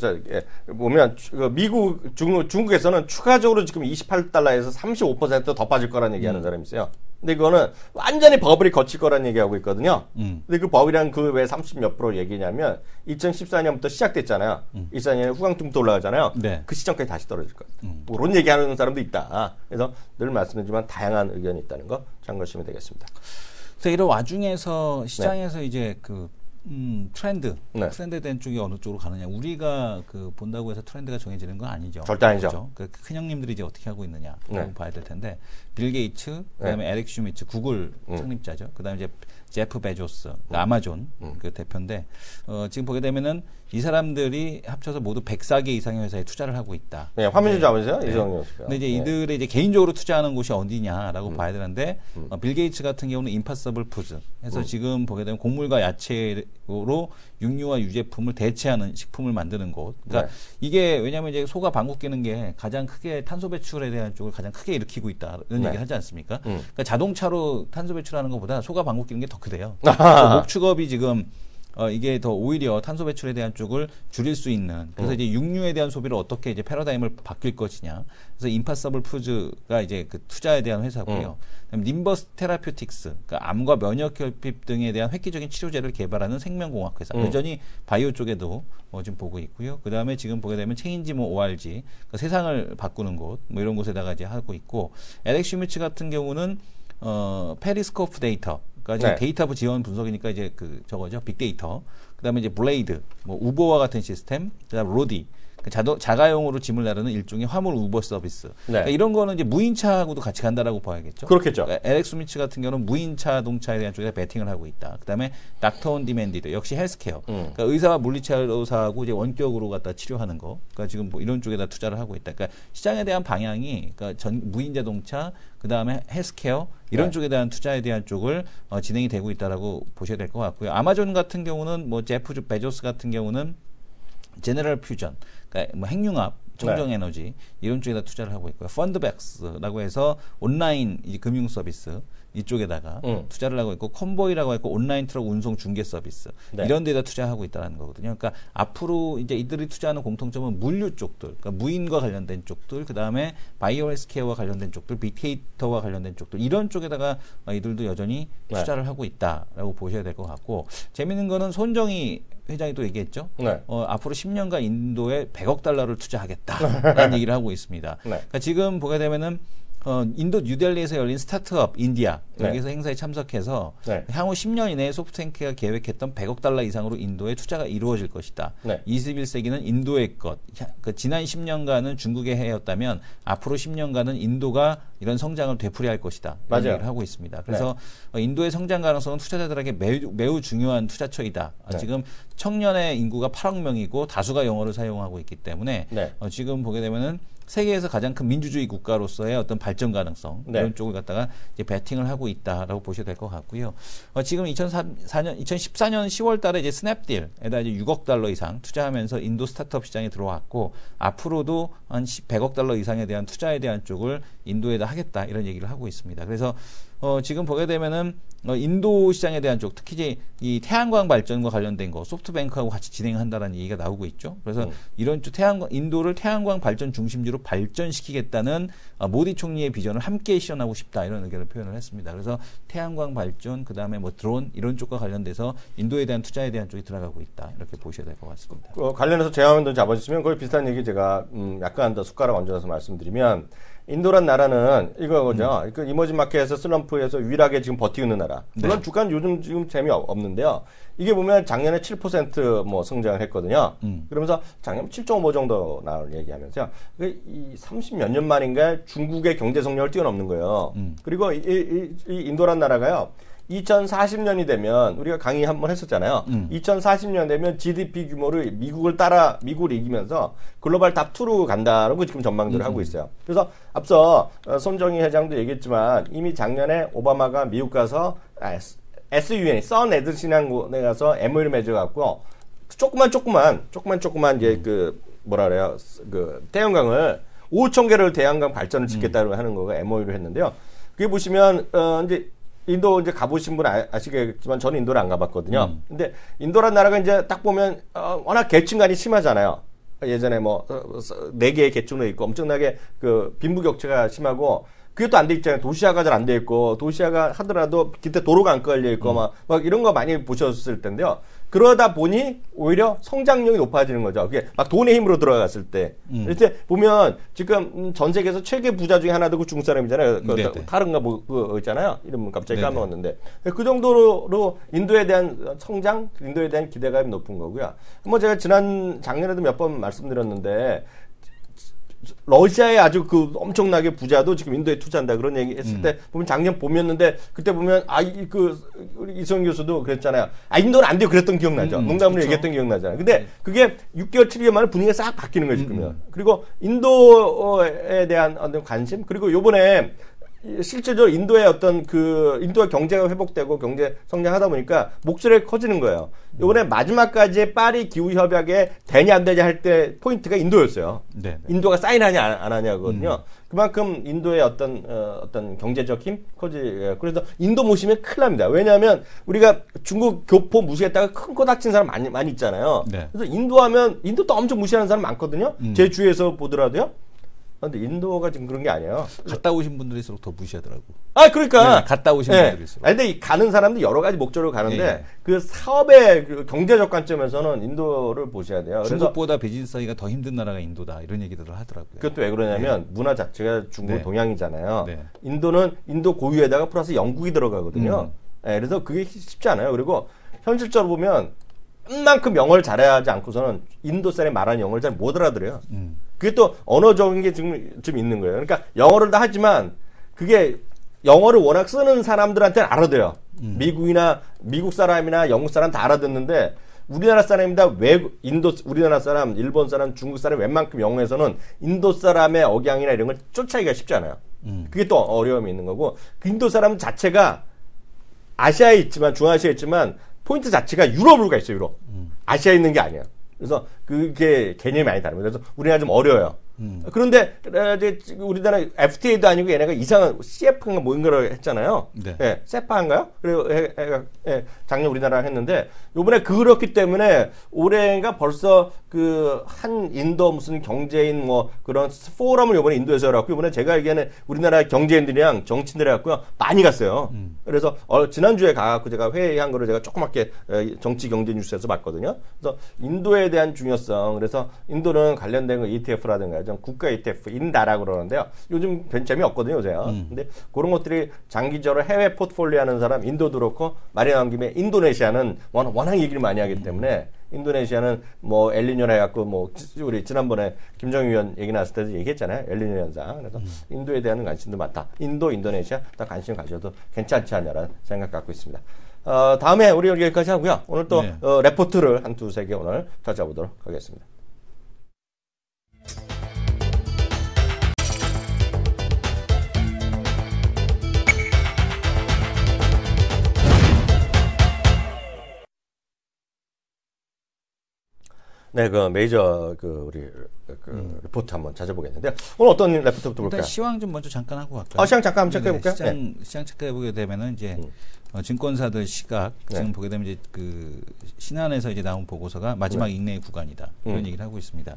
보면 중국에서는 추가적으로 지금 28달러에서 35% 더 빠질 거라는 얘기하는 사람이 있어요. 근데 그거는 완전히 버블이 거칠 거라는 얘기하고 있거든요. 근데 그 버블이란 왜 30 몇 프로 얘기냐면 2014년부터 시작됐잖아요. 2014년에 후강통부터 올라가잖아요.
네.
그 시점까지 다시 떨어질 거예요. 그런 얘기하는 사람도 있다. 그래서 늘 말씀드리지만 다양한 의견이 있다는 거 참고하시면 되겠습니다.
그래서 이런 와중에서 시장에서 이제 트렌드에 대한 쪽이 어느 쪽으로 가느냐. 우리가 본다고 해서 트렌드가 정해지는 건 아니죠.
절대 아니죠.
그렇죠? 큰 형님들이 이제 어떻게 하고 있느냐라고 봐야 될 텐데, 빌 게이츠, 그다음에 에릭 슈미츠, 구글 창립자죠. 그다음에 이제 제프 베조스, 아마존 그 대표인데, 지금 보게 되면은 이 사람들이 합쳐서 모두 104개 이상의 회사에 투자를 하고 있다.
네, 화면 좀 잡으세요. 이정현 씨가.
근데 이제 이들이 이제 개인적으로 투자하는 곳이 어디냐라고 봐야 되는데, 빌 게이츠 같은 경우는 임파서블 푸즈 해서 지금 보게 되면 곡물과 야채로 육류와 유제품을 대체하는 식품을 만드는 곳. 그러니까 이게 왜냐하면 이제 소가 방귀 뀌는 게 가장 크게 탄소 배출에 대한 쪽을 가장 크게 일으키고 있다는 얘기를 하지 않습니까? 그러니까 자동차로 탄소 배출하는 것보다 소가 방귀 뀌는 게 더 크대요. 목축업이 지금 이게 더 오히려 탄소 배출에 대한 쪽을 줄일 수 있는, 그래서 이제 육류에 대한 소비를 어떻게 이제 패러다임을 바뀔 것이냐. 그래서 임파서블 푸즈가 이제 그 투자에 대한 회사고요. 그다음에 님버스 테라퓨틱스, 그러니까 암과 면역 결핍 등에 대한 획기적인 치료제를 개발하는 생명공학 회사. 여전히 바이오 쪽에도 지금 보고 있고요. 그다음에 지금 보게 되면 체인지 ORG, 그러니까 세상을 바꾸는 곳, 이런 곳에다가 이제 하고 있고, 에렉 슈미츠 같은 경우는 페리스코프 데이터, 그러니까 데이터 지원 분석이니까 이제 저거죠, 빅데이터. 그다음에 이제 블레이드, 우버와 같은 시스템, 그다음 로디, 자가용으로 짐을 나르는 일종의 화물 우버 서비스. 그러니까 이런 거는 이제 무인차하고도 같이 간다라고 봐야겠죠.
그렇겠죠.
그러니까 에렉 스미츠 같은 경우는 무인차 자동차에 대한 쪽에 배팅을 하고 있다. 그다음에 닥터 온 디맨디드, 역시 헬스케어. 그러니까 의사와 물리치료사하고 이제 원격으로 갖다 치료하는 거. 그러니까 지금 이런 쪽에다 투자를 하고 있다. 그러니까 시장에 대한 방향이, 그러니까 무인 자동차, 그다음에 헬스케어 이런 쪽에 대한 투자에 대한 쪽을 진행이 되고 있다라고 보셔야 될 것 같고요. 아마존 같은 경우는 제프 베조스 같은 경우는 제너럴 퓨전, 그러니까 핵융합, 청정에너지 이런 쪽에다 투자를 하고 있고요. 펀드백스라고 해서 온라인 금융 서비스 이쪽에다가 투자를 하고 있고, 컨보이라고 했고 온라인 트럭 운송 중개 서비스 이런 데다 투자하고 있다는 거거든요. 그러니까 앞으로 이제 이들이 투자하는 공통점은 물류 쪽들, 그러니까 무인과 관련된 쪽들, 그 다음에 바이오 헬스케어와 관련된 쪽들, 빅데이터와 관련된 쪽들, 이런 쪽에다가 이들도 여전히 투자를 하고 있다라고 보셔야 될 것 같고, 재밌는 거는 손정희 회장이 또 얘기했죠. 앞으로 10년간 인도에 100억 달러를 투자하겠다라는 얘기를 하고 있습니다. 그러니까 지금 보게 되면은 인도 뉴델리에서 열린 스타트업 인디아 여기서 행사에 참석해서 향후 10년 이내에 소프트뱅크가 계획했던 100억 달러 이상으로 인도에 투자가 이루어질 것이다. 21세기는 인도의 것. 지난 10년간은 중국의 해였다면 앞으로 10년간은 인도가 이런 성장을 되풀이할 것이다. 이런 얘기를 하고 있습니다. 그래서 인도의 성장 가능성은 투자자들에게 매우 중요한 투자처이다. 지금 청년의 인구가 8억 명이고 다수가 영어를 사용하고 있기 때문에 지금 보게 되면은 세계에서 가장 큰 민주주의 국가로서의 어떤 발전 가능성 이런 쪽을 갖다가 이제 배팅을 하고 있다라고 보셔야 될 것 같고요. 지금 2014년 10월달에 이제 스냅딜에다 이제 6억 달러 이상 투자하면서 인도 스타트업 시장에 들어왔고, 앞으로도 한 100억 달러 이상에 대한 투자에 대한 쪽을 인도에다 하겠다 이런 얘기를 하고 있습니다. 그래서 지금 보게 되면은 인도 시장에 대한 쪽, 특히 이제 이 태양광 발전과 관련된 거 소프트뱅크하고 같이 진행한다라는 얘기가 나오고 있죠. 그래서 이런 쪽 인도를 태양광 발전 중심지로 발전시키겠다는 모디 총리의 비전을 함께 실현하고 싶다 이런 의견을 표현을 했습니다. 그래서 태양광 발전, 그 다음에 드론 이런 쪽과 관련돼서 인도에 대한 투자에 대한 쪽이 들어가고 있다 이렇게 보셔야 될 것 같습니다.
관련해서 제안을 잡아주시면 거의 비슷한 얘기 제가 약간 더 숟가락 얹어서 말씀드리면, 인도란 나라는 이거죠. 그 이머징 마켓에서 슬럼프에서 유일하게 지금 버티고 있는 나라. 물론 주가는 요즘 지금 재미없는데요. 이게 보면 작년에 7% 성장을 했거든요. 그러면서 작년 7.5 정도 나올 얘기하면서요. 이 30몇 년 만인가 중국의 경제 성장을 뛰어넘는 거예요. 그리고 이 인도란 나라가요. 2040년이 되면 우리가 강의 한번 했었잖아요. 2040년 되면 GDP 규모를 미국을 이기면서 글로벌 탑2로 간다라고 지금 전망들을 하고 있어요. 그래서 앞서 손정희 회장도 얘기했지만 이미 작년에 오바마가 미국 가서 SUN, 선 에드슨이라는 데 가서 MOU를 맺어갖고 조그만 이제 태양광을 5,000개를 태양광 발전을 짓겠다고 하는 거가 MOU를 했는데요. 그게 보시면 이제 인도 이제 가보신 분 아시겠지만 저는 인도를 안 가봤거든요. 근데 인도란 나라가 이제 딱 보면 워낙 계층간이 심하잖아요. 예전에 뭐 4개의 계층도 있고 엄청나게 그 빈부격차가 심하고 그게 또 안 돼 있잖아요. 도시화가 잘 안 돼 있고 도시화가 하더라도 그때 도로가 안 깔려 있고 막 이런 거 많이 보셨을 텐데요. 그러다 보니 오히려 성장력이 높아지는 거죠. 그게 막 돈의 힘으로 들어갔을 때. 이렇게 보면 지금 전 세계에서 최대 부자 중에 하나도 그 중국 사람이잖아요. 다른가 뭐 그거 있잖아요. 이름은 갑자기 까먹었는데. 그 정도로 인도에 대한 성장, 인도에 대한 기대감이 높은 거고요. 뭐 제가 작년에도 몇 번 말씀드렸는데 러시아의 아주 그 엄청나게 부자도 지금 인도에 투자한다 그런 얘기 했을 때 보면 작년 봄이었는데 그때 보면 우리 이성 교수도 그랬잖아요. 인도는 안 돼요. 그랬던 기억나죠. 농담으로 얘기했던 기억나잖아요. 근데 그게 6개월, 7개월 만에 분위기가 싹 바뀌는 거예요, 지금요. 그리고 인도에 대한 어떤 관심 그리고 요번에 실제적으로 인도의 인도의 경제가 회복되고 경제 성장하다 보니까 목소리가 커지는 거예요. 이번에 마지막까지 파리 기후 협약에 되냐 안 되냐 할 때 포인트가 인도였어요. 네. 인도가 사인하냐 안 하냐거든요. 그만큼 인도의 어떤 경제적 힘 커지. 그래서 인도 모시면 큰일 납니다. 왜냐하면 우리가 중국 교포 무시했다가 큰 코 닥친 사람 많이 있잖아요. 네. 그래서 인도도 엄청 무시하는 사람 많거든요. 제 주위에서 보더라도요. 근데 인도가 지금 그런 게 아니에요.
갔다 오신 분들일수록 더 무시하더라고.
그러니까.
네, 갔다 오신 분들일수록.
근데 가는 사람도 여러 가지 목적으로 가는데 그 사업의 그 경제적 관점에서는 인도를 보셔야 돼요.
중국보다 비즈니스 하기가 더 힘든 나라가 인도다. 이런 얘기들을 하더라고요.
그것도 왜 그러냐면 문화 자체가 중국 동양이잖아요. 인도는 인도 고유에다가 플러스 영국이 들어가거든요. 그래서 그게 쉽지 않아요. 그리고 현실적으로 보면 웬만큼 영어를 잘해야 하지 않고서는 인도 사람이 말하는 영어를 잘 못 알아들어요. 그게 또 언어적인 게 좀 있는 거예요. 그러니까 영어를 다 하지만 그게 영어를 워낙 쓰는 사람들한테는 알아들어요. 미국 사람이나 영국 사람 다 알아듣는데 우리나라 사람이다 우리나라 사람, 일본 사람, 중국 사람 웬만큼 영어에서는 인도 사람의 억양이나 이런 걸 쫓아가기가 쉽지 않아요. 그게 또 어려움이 있는 거고 그 인도 사람 자체가 아시아에 있지만 중아시아에 있지만 포인트 자체가 유럽으로 가 있어요. 유럽. 아시아에 있는 게 아니에요. 그래서 그게 개념이 많이 다릅니다. 그래서 우리나라 좀 어려워요. 그런데 이제 우리나라 FTA도 아니고 얘네가 이상한 CF인가 뭔가를 했잖아요. 네. 세파인가요? 그리고 작년 우리나라랑 했는데 요번에 그렇기 때문에 올해가 벌써 그 한 인도 무슨 경제인 뭐 그런 포럼을 요번에 인도에서 열었고 요번에 제가 알기에는 우리나라 경제인들이랑 정치인들이 갖고요 많이 갔어요. 그래서 지난주에 가갖고 제가 회의한 거를 제가 조그맣게 정치 경제 뉴스에서 봤거든요. 그래서 인도에 대한 중요성 그래서 인도는 관련된 거 ETF라든가 국가 ETF 인다라 그러는데요. 요즘 별 재미없거든요, 요새. 근데 그런 것들이 장기적으로 해외 포트폴리오 하는 사람 인도도 그렇고 말이 나온 김에 인도네시아는 워낙 얘기를 많이 하기 때문에 인도네시아는 뭐 엘니뇨라 해갖고 뭐 우리 지난번에 김정일 위원 얘기 나왔을 때도 얘기했잖아요. 엘니뇨 현상. 그래서 인도에 대한 관심도 많다. 인도네시아 다 관심 가져도 괜찮지 않냐라는 생각 갖고 있습니다. 다음에 우리 여기까지 하고요. 오늘 또 레포트를 한 두세 개 오늘 찾아보도록 하겠습니다. 네, 그 메이저 우리 리포트 한번 찾아보겠는데요. 오늘 어떤 리포트부터 볼까요?
일단 시황 좀 먼저 잠깐 하고 갈까요?
시황 잠깐 한번 체크해 볼까요?
시장 체크해 보게 되면은 이제 증권사들 시각 지금 보게 되면 이제 그 신한에서 이제 나온 보고서가 마지막 인내의 구간이다 이런 얘기를 하고 있습니다.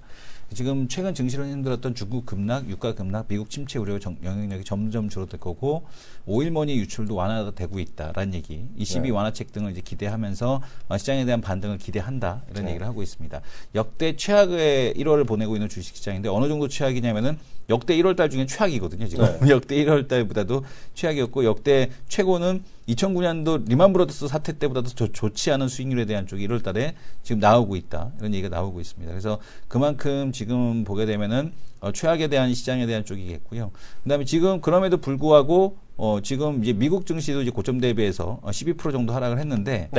지금 최근 증시로 힘들었던 중국 급락, 유가 급락, 미국 침체 우려 영향력이 점점 줄어들 거고 오일머니 유출도 완화되고 있다라는 얘기, ECB 완화책 등을 이제 기대하면서 시장에 대한 반등을 기대한다 이런 얘기를 하고 있습니다. 역대 최악의 1월을 보내고 있는 주식시장인데 어느 정도 최악이냐면은 역대 1월달 중에 최악이거든요. 지금 역대 1월달보다도 최악이었고 역대 최고는 2009년도 리만 브러더스 사태 때보다도 좋지 않은 수익률에 대한 쪽이 1월달에 지금 나오고 있다 이런 얘기가 나오고 있습니다. 그래서 그만큼 지금 보게 되면은 최악에 대한 시장에 대한 쪽이겠고요. 그다음에 지금 그럼에도 불구하고 지금 이제 미국 증시도 이제 고점 대비해서 12% 정도 하락을 했는데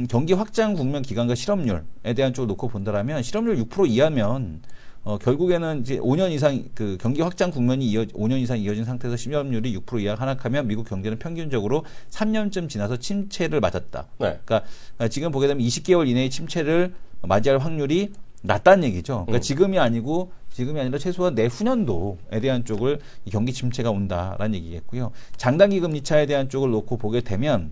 경기 확장 국면 기간과 실업률에 대한 쪽을 놓고 본다라면 실업률 6% 이하면 결국에는 이제 5년 이상 그 경기 확장 국면이 5년 이상 이어진 상태에서 실업률이 6% 이하 하락하면 미국 경제는 평균적으로 3년쯤 지나서 침체를 맞았다. 그러니까 지금 보게 되면 20개월 이내의 침체를 맞이할 확률이 낮다는 얘기죠. 그러니까 지금이 아니라 최소한 내후년도에 대한 쪽을 이 경기 침체가 온다라는 얘기겠고요. 장단기 금리 차에 대한 쪽을 놓고 보게 되면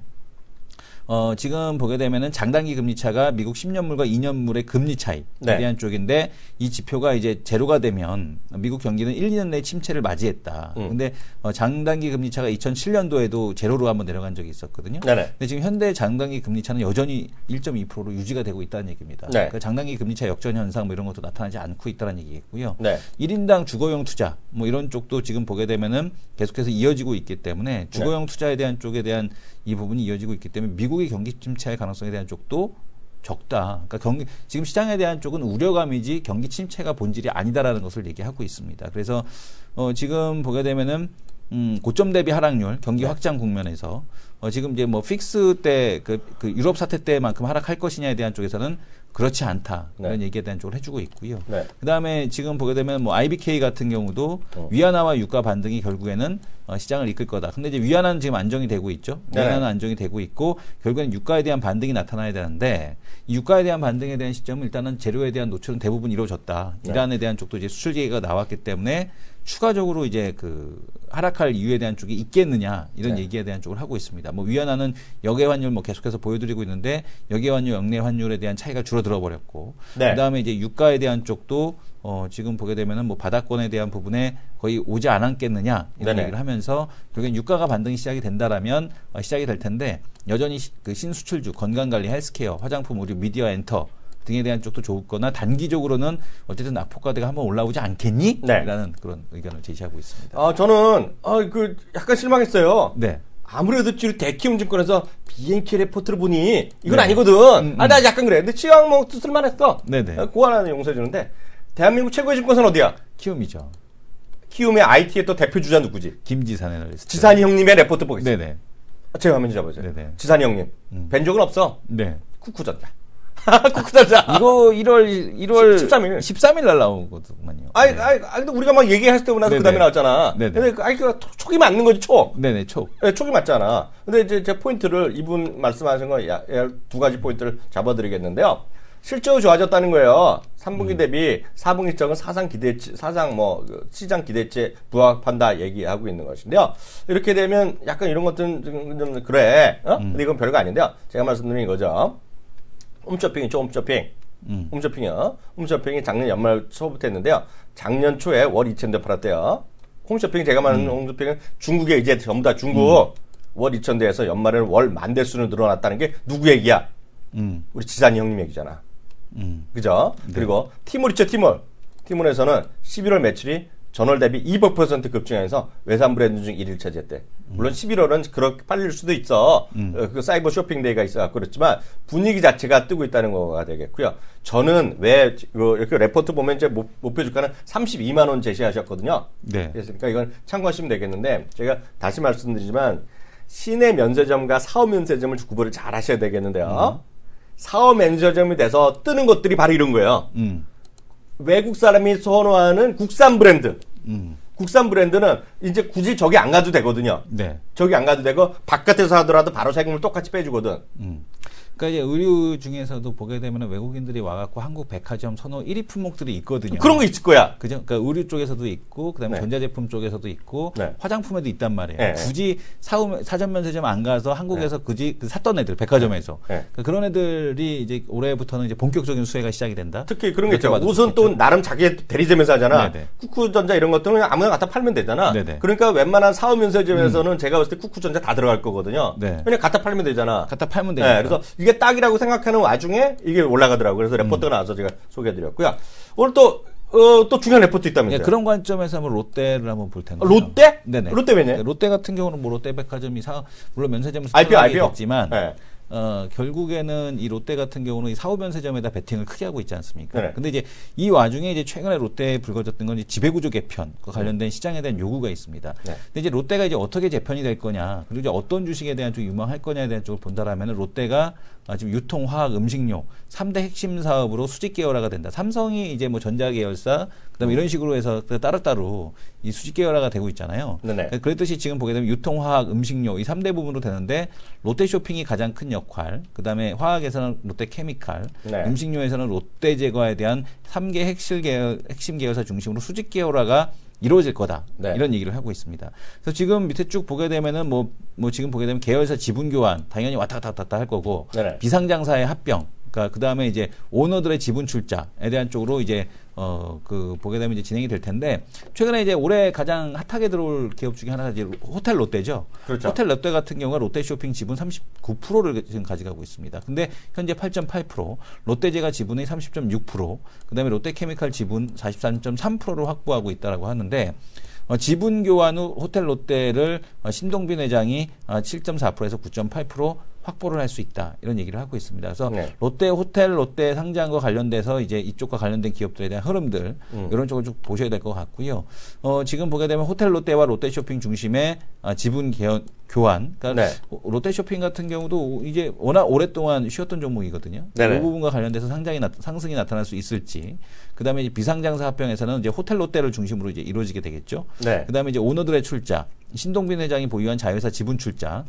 지금 보게 되면은 장단기 금리 차가 미국 10년물과 2년물의 금리 차이에
네.
대한 쪽인데 이 지표가 이제 제로가 되면 미국 경기는 1, 2년 내에 침체를 맞이했다. 근데 장단기 금리 차가 2007년도에도 제로로 한번 내려간 적이 있었거든요.
네네.
근데 지금 현대 장단기 금리 차는 여전히 1.2%로 유지가 되고 있다는 얘기입니다.
네.
그러니까 장단기 금리 차 역전 현상 뭐 이런 것도 나타나지 않고 있다는 얘기겠고요.
네.
1인당 주거용 투자 뭐 이런 쪽도 지금 보게 되면은 계속해서 이어지고 있기 때문에 주거용 투자에 대한 쪽에 대한 이 부분이 이어지고 있기 때문에 미국의 경기 침체의 가능성에 대한 쪽도 적다. 그러니까 지금 시장에 대한 쪽은 우려감이지 경기 침체가 본질이 아니다라는 것을 얘기하고 있습니다. 그래서 지금 보게 되면은 고점 대비 하락률 경기 확장 국면에서 지금 이제 뭐 픽스 때 그 유럽 사태 때만큼 하락할 것이냐에 대한 쪽에서는 그렇지 않다. 이런 얘기에 대한 쪽을 해주고 있고요.
네.
그다음에 지금 보게 되면 뭐 IBK 같은 경우도 위안화와 유가 반등이 결국에는 시장을 이끌 거다. 근데 이제 위안화는 지금 안정이 되고 있죠. 위안화는 안정이 되고 있고 결국에는 유가에 대한 반등이 나타나야 되는데 이 유가에 대한 반등에 대한 시점은 일단은 재료에 대한 노출은 대부분 이루어졌다. 이란에 대한 쪽도 이제 수출 기회가 나왔기 때문에 추가적으로 이제 그 하락할 이유에 대한 쪽이 있겠느냐 이런 얘기에 대한 쪽을 하고 있습니다. 뭐 위안화는 역외 환율 뭐 계속해서 보여드리고 있는데 역외 환율, 역내 환율에 대한 차이가 줄어들어 버렸고 그다음에 이제 유가에 대한 쪽도 지금 보게 되면은 뭐 바닥권에 대한 부분에 거의 오지 않았겠느냐 이런 얘기를 하면서 결국엔 유가가 반등이 시작이 된다라면 시작이 될 텐데 여전히 그 신수출주, 건강관리, 헬스케어, 화장품, 의류, 미디어, 엔터 등에 대한 쪽도 좋거나 단기적으로는 어쨌든 낙폭과대가 한번 올라오지 않겠니? 라는 그런 의견을 제시하고 있습니다.
저는 그 약간 실망했어요.
네.
아무래도 지금 대키움증권에서 BNK 레포트를 보니 이건 아니거든. 나 약간 그래. 근데 취향 뭐 쓸만했어.
네네.
그거 하나 용서해 주는데 대한민국 최고의 증권사는 어디야?
키움이죠.
키움의 IT의 또 대표 주자 누구지?
김지산 애널리스트.
지산이 형님의 레포트 보겠습니다.
네네.
제가 화면 잡아보세요.
네네.
지산이 형님. 뵌 적은 없어.
네.
쿠쿠전자. 쿠쿠전자.
이거 1월
13일
날 나오거든요.
근데 우리가 막 얘기했을 때 나서 그 다음에 나왔잖아.
네네.
근데 그 촉이 맞는 거지, 촉.
네네, 촉.
네, 촉이 맞잖아. 근데 이제 제 포인트를 이분 말씀하신 거 두 가지 포인트를 잡아드리겠는데요. 실적이 좋아졌다는 거예요. 3분기 대비 4분기 적은 사상 시장 기대치에 부합한다 얘기하고 있는 것인데요. 이렇게 되면 약간 이런 것들은 좀 그래. 근데 이건 별거 아닌데요. 제가 말씀드린 거죠. 홈쇼핑이죠, 홈쇼핑. 홈쇼핑이요. 홈쇼핑이 작년 연말 초부터 했는데요. 작년 초에 월 2,000대 팔았대요. 홈쇼핑, 제가 말하는 홈쇼핑은 중국에 이제 전부 다 중국 월 2,000대에서 연말에는 월 10,000대수는 늘어났다는 게 누구 얘기야? 우리 지산이 형님 얘기잖아. 그죠? 네. 그리고 티몰 있죠, 티몰. 티몰에서는 11월 매출이 전월 대비 200% 급증해서 외산 브랜드 중 1위를 차지했대. 물론 11월은 그렇게 팔릴 수도 있어. 그 사이버 쇼핑데이가 있어서 그렇지만 분위기 자체가 뜨고 있다는 거가 되겠고요. 저는 왜 이렇게 레포트 보면 이제 목표 주가는 32만 원 제시하셨거든요.
네.
그러니까 이건 참고하시면 되겠는데 제가 다시 말씀드리지만 시내 면세점과 사업 면세점을 구분을 잘 하셔야 되겠는데요. 사업 면세점이 돼서 뜨는 것들이 바로 이런 거예요. 외국 사람이 선호하는 국산 브랜드. 국산 브랜드는 이제 굳이 저기 안 가도 되거든요.
네.
저기 안 가도 되고 바깥에서 하더라도 바로 세금을 똑같이 빼주거든.
그러니까 이제 의류 중에서도 보게 되면 외국인들이 와갖고 한국 백화점 선호 1위 품목들이 있거든요.
그런 거 있을 거야.
그죠? 그러니까 의류 쪽에서도 있고, 그다음에 전자제품 쪽에서도 있고, 화장품에도 있단 말이에요. 굳이 사전 면세점 안 가서 한국에서 굳이 샀던 애들, 백화점에서 그러니까 그런 애들이 이제 올해부터는 이제 본격적인 수혜가 시작이 된다.
특히 그런 게 있죠. 옷은 또 나름 자기 대리점에서 하잖아. 쿠쿠전자 이런 것들은 아무나 갖다 팔면 되잖아. 그러니까 웬만한 사업 면세점에서는 제가 봤을 때 쿠쿠전자 다 들어갈 거거든요. 그냥 갖다 팔면 되잖아.
갖다 팔면 되니까.
그래서 이게 딱이라고 생각하는 와중에 이게 올라가더라고요. 그래서 레포트가 나와서 제가 소개해드렸고요. 오늘 또 중요한 레포트 있다면서요?
그런 관점에서 한번 롯데를 한번 볼 텐데.
롯데?
네네.
롯데 왜냐?
롯데 같은 경우는 뭐 롯데백화점이 물론 면세점에서
IPO
됐지만 결국에는 이 롯데 같은 경우는 이 사후면세점에다 베팅을 크게 하고 있지 않습니까? 근데 이제 이 와중에 이제 최근에 롯데에 불거졌던 건 지배구조 개편과 관련된 시장에 대한 요구가 있습니다. 근데 이제 롯데가 이제 어떻게 재편이 될 거냐, 그리고 이제 어떤 주식에 대한 좀 유망할 거냐에 대한 쪽을 본다라면 롯데가 지금 유통, 화학, 음식료 3대 핵심 사업으로 수직 계열화가 된다. 삼성이 이제 뭐 전자 계열사, 그다음에 이런 식으로 해서 따로따로 이 수직 계열화가 되고 있잖아요. 그랬듯이 지금 보게 되면 유통, 화학, 음식료 이 3대 부분으로 되는데 롯데 쇼핑이 가장 큰 역할, 그 다음에 화학에서는 롯데케미칼,
네.
음식료에서는 롯데제과에 대한 3개 핵심 계열사 중심으로 수직 계열화가 이루어질 거다.
네.
이런 얘기를 하고 있습니다. 그래서 지금 밑에 쭉 보게 되면은 뭐 지금 보게 되면 계열사 지분 교환 당연히 왔다 갔다 할 거고
네네.
비상장사의 합병, 그러니까 그 다음에 이제 오너들의 지분 출자에 대한 쪽으로 이제 보게 되면 이제 진행이 될 텐데 최근에 이제 올해 가장 핫하게 들어올 기업 중에 하나가 이제 호텔 롯데죠.
그렇죠.
호텔 롯데 같은 경우가 롯데쇼핑 지분 39%를 지금 가져가고 있습니다. 근데 현재 8.8%, 롯데제가 지분의 30.6%, 그다음에 롯데케미칼 지분 43.3%를 확보하고 있다라고 하는데 지분 교환 후 호텔 롯데를 신동빈 회장이 7.4%에서 9.8% 확보를 할 수 있다. 이런 얘기를 하고 있습니다. 그래서
네.
롯데 호텔, 롯데 상장과 관련돼서 이제 이쪽과 관련된 기업들에 대한 흐름들 이런 쪽을 쭉 보셔야 될 것 같고요. 지금 보게 되면 호텔 롯데와 롯데 쇼핑 중심의 지분 교환. 그러니까
네.
롯데 쇼핑 같은 경우도 이제 워낙 오랫동안 쉬었던 종목이거든요.
네네.
이 부분과 관련돼서 상승이 나타날 수 있을지. 그다음에 이제 비상장사 합병에서는 이제 호텔 롯데를 중심으로 이제 이루어지게 되겠죠.
네.
그다음에 이제 오너들의 출자, 신동빈 회장이 보유한 자회사 지분 출자.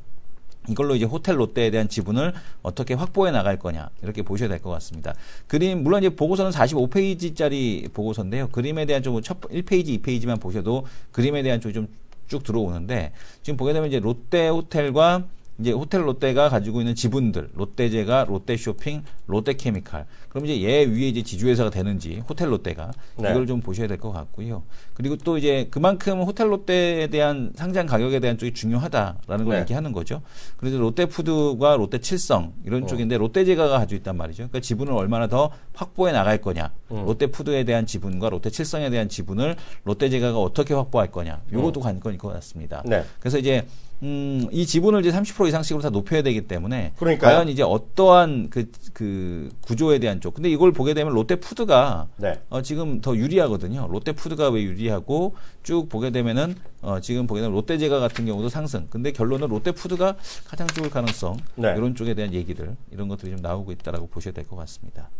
이걸로 이제 호텔 롯데에 대한 지분을 어떻게 확보해 나갈 거냐 이렇게 보셔야 될 것 같습니다. 그림 물론 이제 보고서는 45페이지짜리 보고서인데요. 그림에 대한 좀 첫 1페이지, 2페이지만 보셔도 그림에 대한 쪽이 좀 쭉 들어오는데 지금 보게 되면 이제 롯데 호텔과 이제 호텔 롯데가 가지고 있는 지분들, 롯데제가, 롯데쇼핑, 롯데케미칼. 그럼 이제 얘 위에 이제 지주회사가 되는지 호텔 롯데가
네.
이걸 좀 보셔야 될 것 같고요. 그리고 또 이제 그만큼 호텔 롯데에 대한 상장 가격에 대한 쪽이 중요하다라는 걸
네.
얘기하는 거죠. 그래서 롯데푸드와 롯데칠성 이런 쪽인데 롯데제가가 가지고 있단 말이죠. 그러니까 지분을 얼마나 더 확보해 나갈 거냐. 롯데푸드에 대한 지분과 롯데칠성에 대한 지분을 롯데제가가 어떻게 확보할 거냐. 요것도 관건일 것 같습니다.
네.
그래서 이제 이 지분을 이제 30% 이상씩으로 다 높여야 되기 때문에
그러니까요.
과연 이제 어떠한 그 구조에 대한 쪽. 근데 이걸 보게 되면 롯데푸드가
네.
지금 더 유리하거든요. 롯데푸드가 왜 유리하고 쭉 보게 되면은 지금 보게 되면 롯데제가 같은 경우도 상승. 근데 결론은 롯데푸드가 가장 좋을 가능성.
네.
이런 쪽에 대한 얘기들 이런 것들이 좀 나오고 있다라고 보셔야 될 것 같습니다.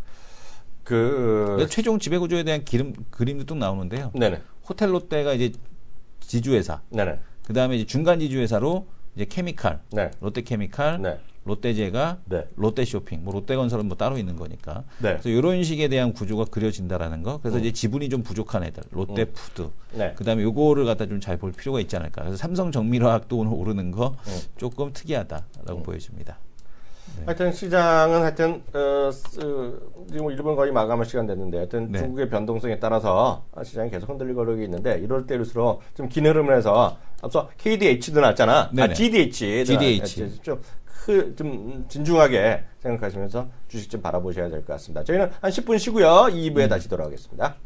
최종 지배 구조에 대한 그림도 뚝 나오는데요.
네네.
호텔 롯데가 이제 지주회사.
네네.
그 다음에 이제 중간 지주회사로 이제 케미칼,
네.
롯데케미칼,
네.
롯데제가,
네.
롯데쇼핑, 뭐 롯데건설은 뭐 따로 있는 거니까.
네.
그래서 이런 식에 대한 구조가 그려진다라는 거. 그래서 이제 지분이 좀 부족한 애들, 롯데푸드.
네.
그 다음에 요거를 갖다 좀 잘 볼 필요가 있지 않을까. 그래서 삼성정밀화학도 오늘 오르는 거 조금 특이하다라고 보여집니다.
하여튼 시장은 하여튼 지금 일본 거의 마감할 시간 됐는데 하여튼
네.
중국의 변동성에 따라서 시장이 계속 흔들리고 있는데 이럴 때일수록 좀 긴 흐름을 해서 앞서 KDH도 났잖아.
네네.
GDH. 좀 진중하게 생각하시면서 주식 좀 바라보셔야 될 것 같습니다. 저희는 한 10분 쉬고요. 2부에 다시 돌아오겠습니다.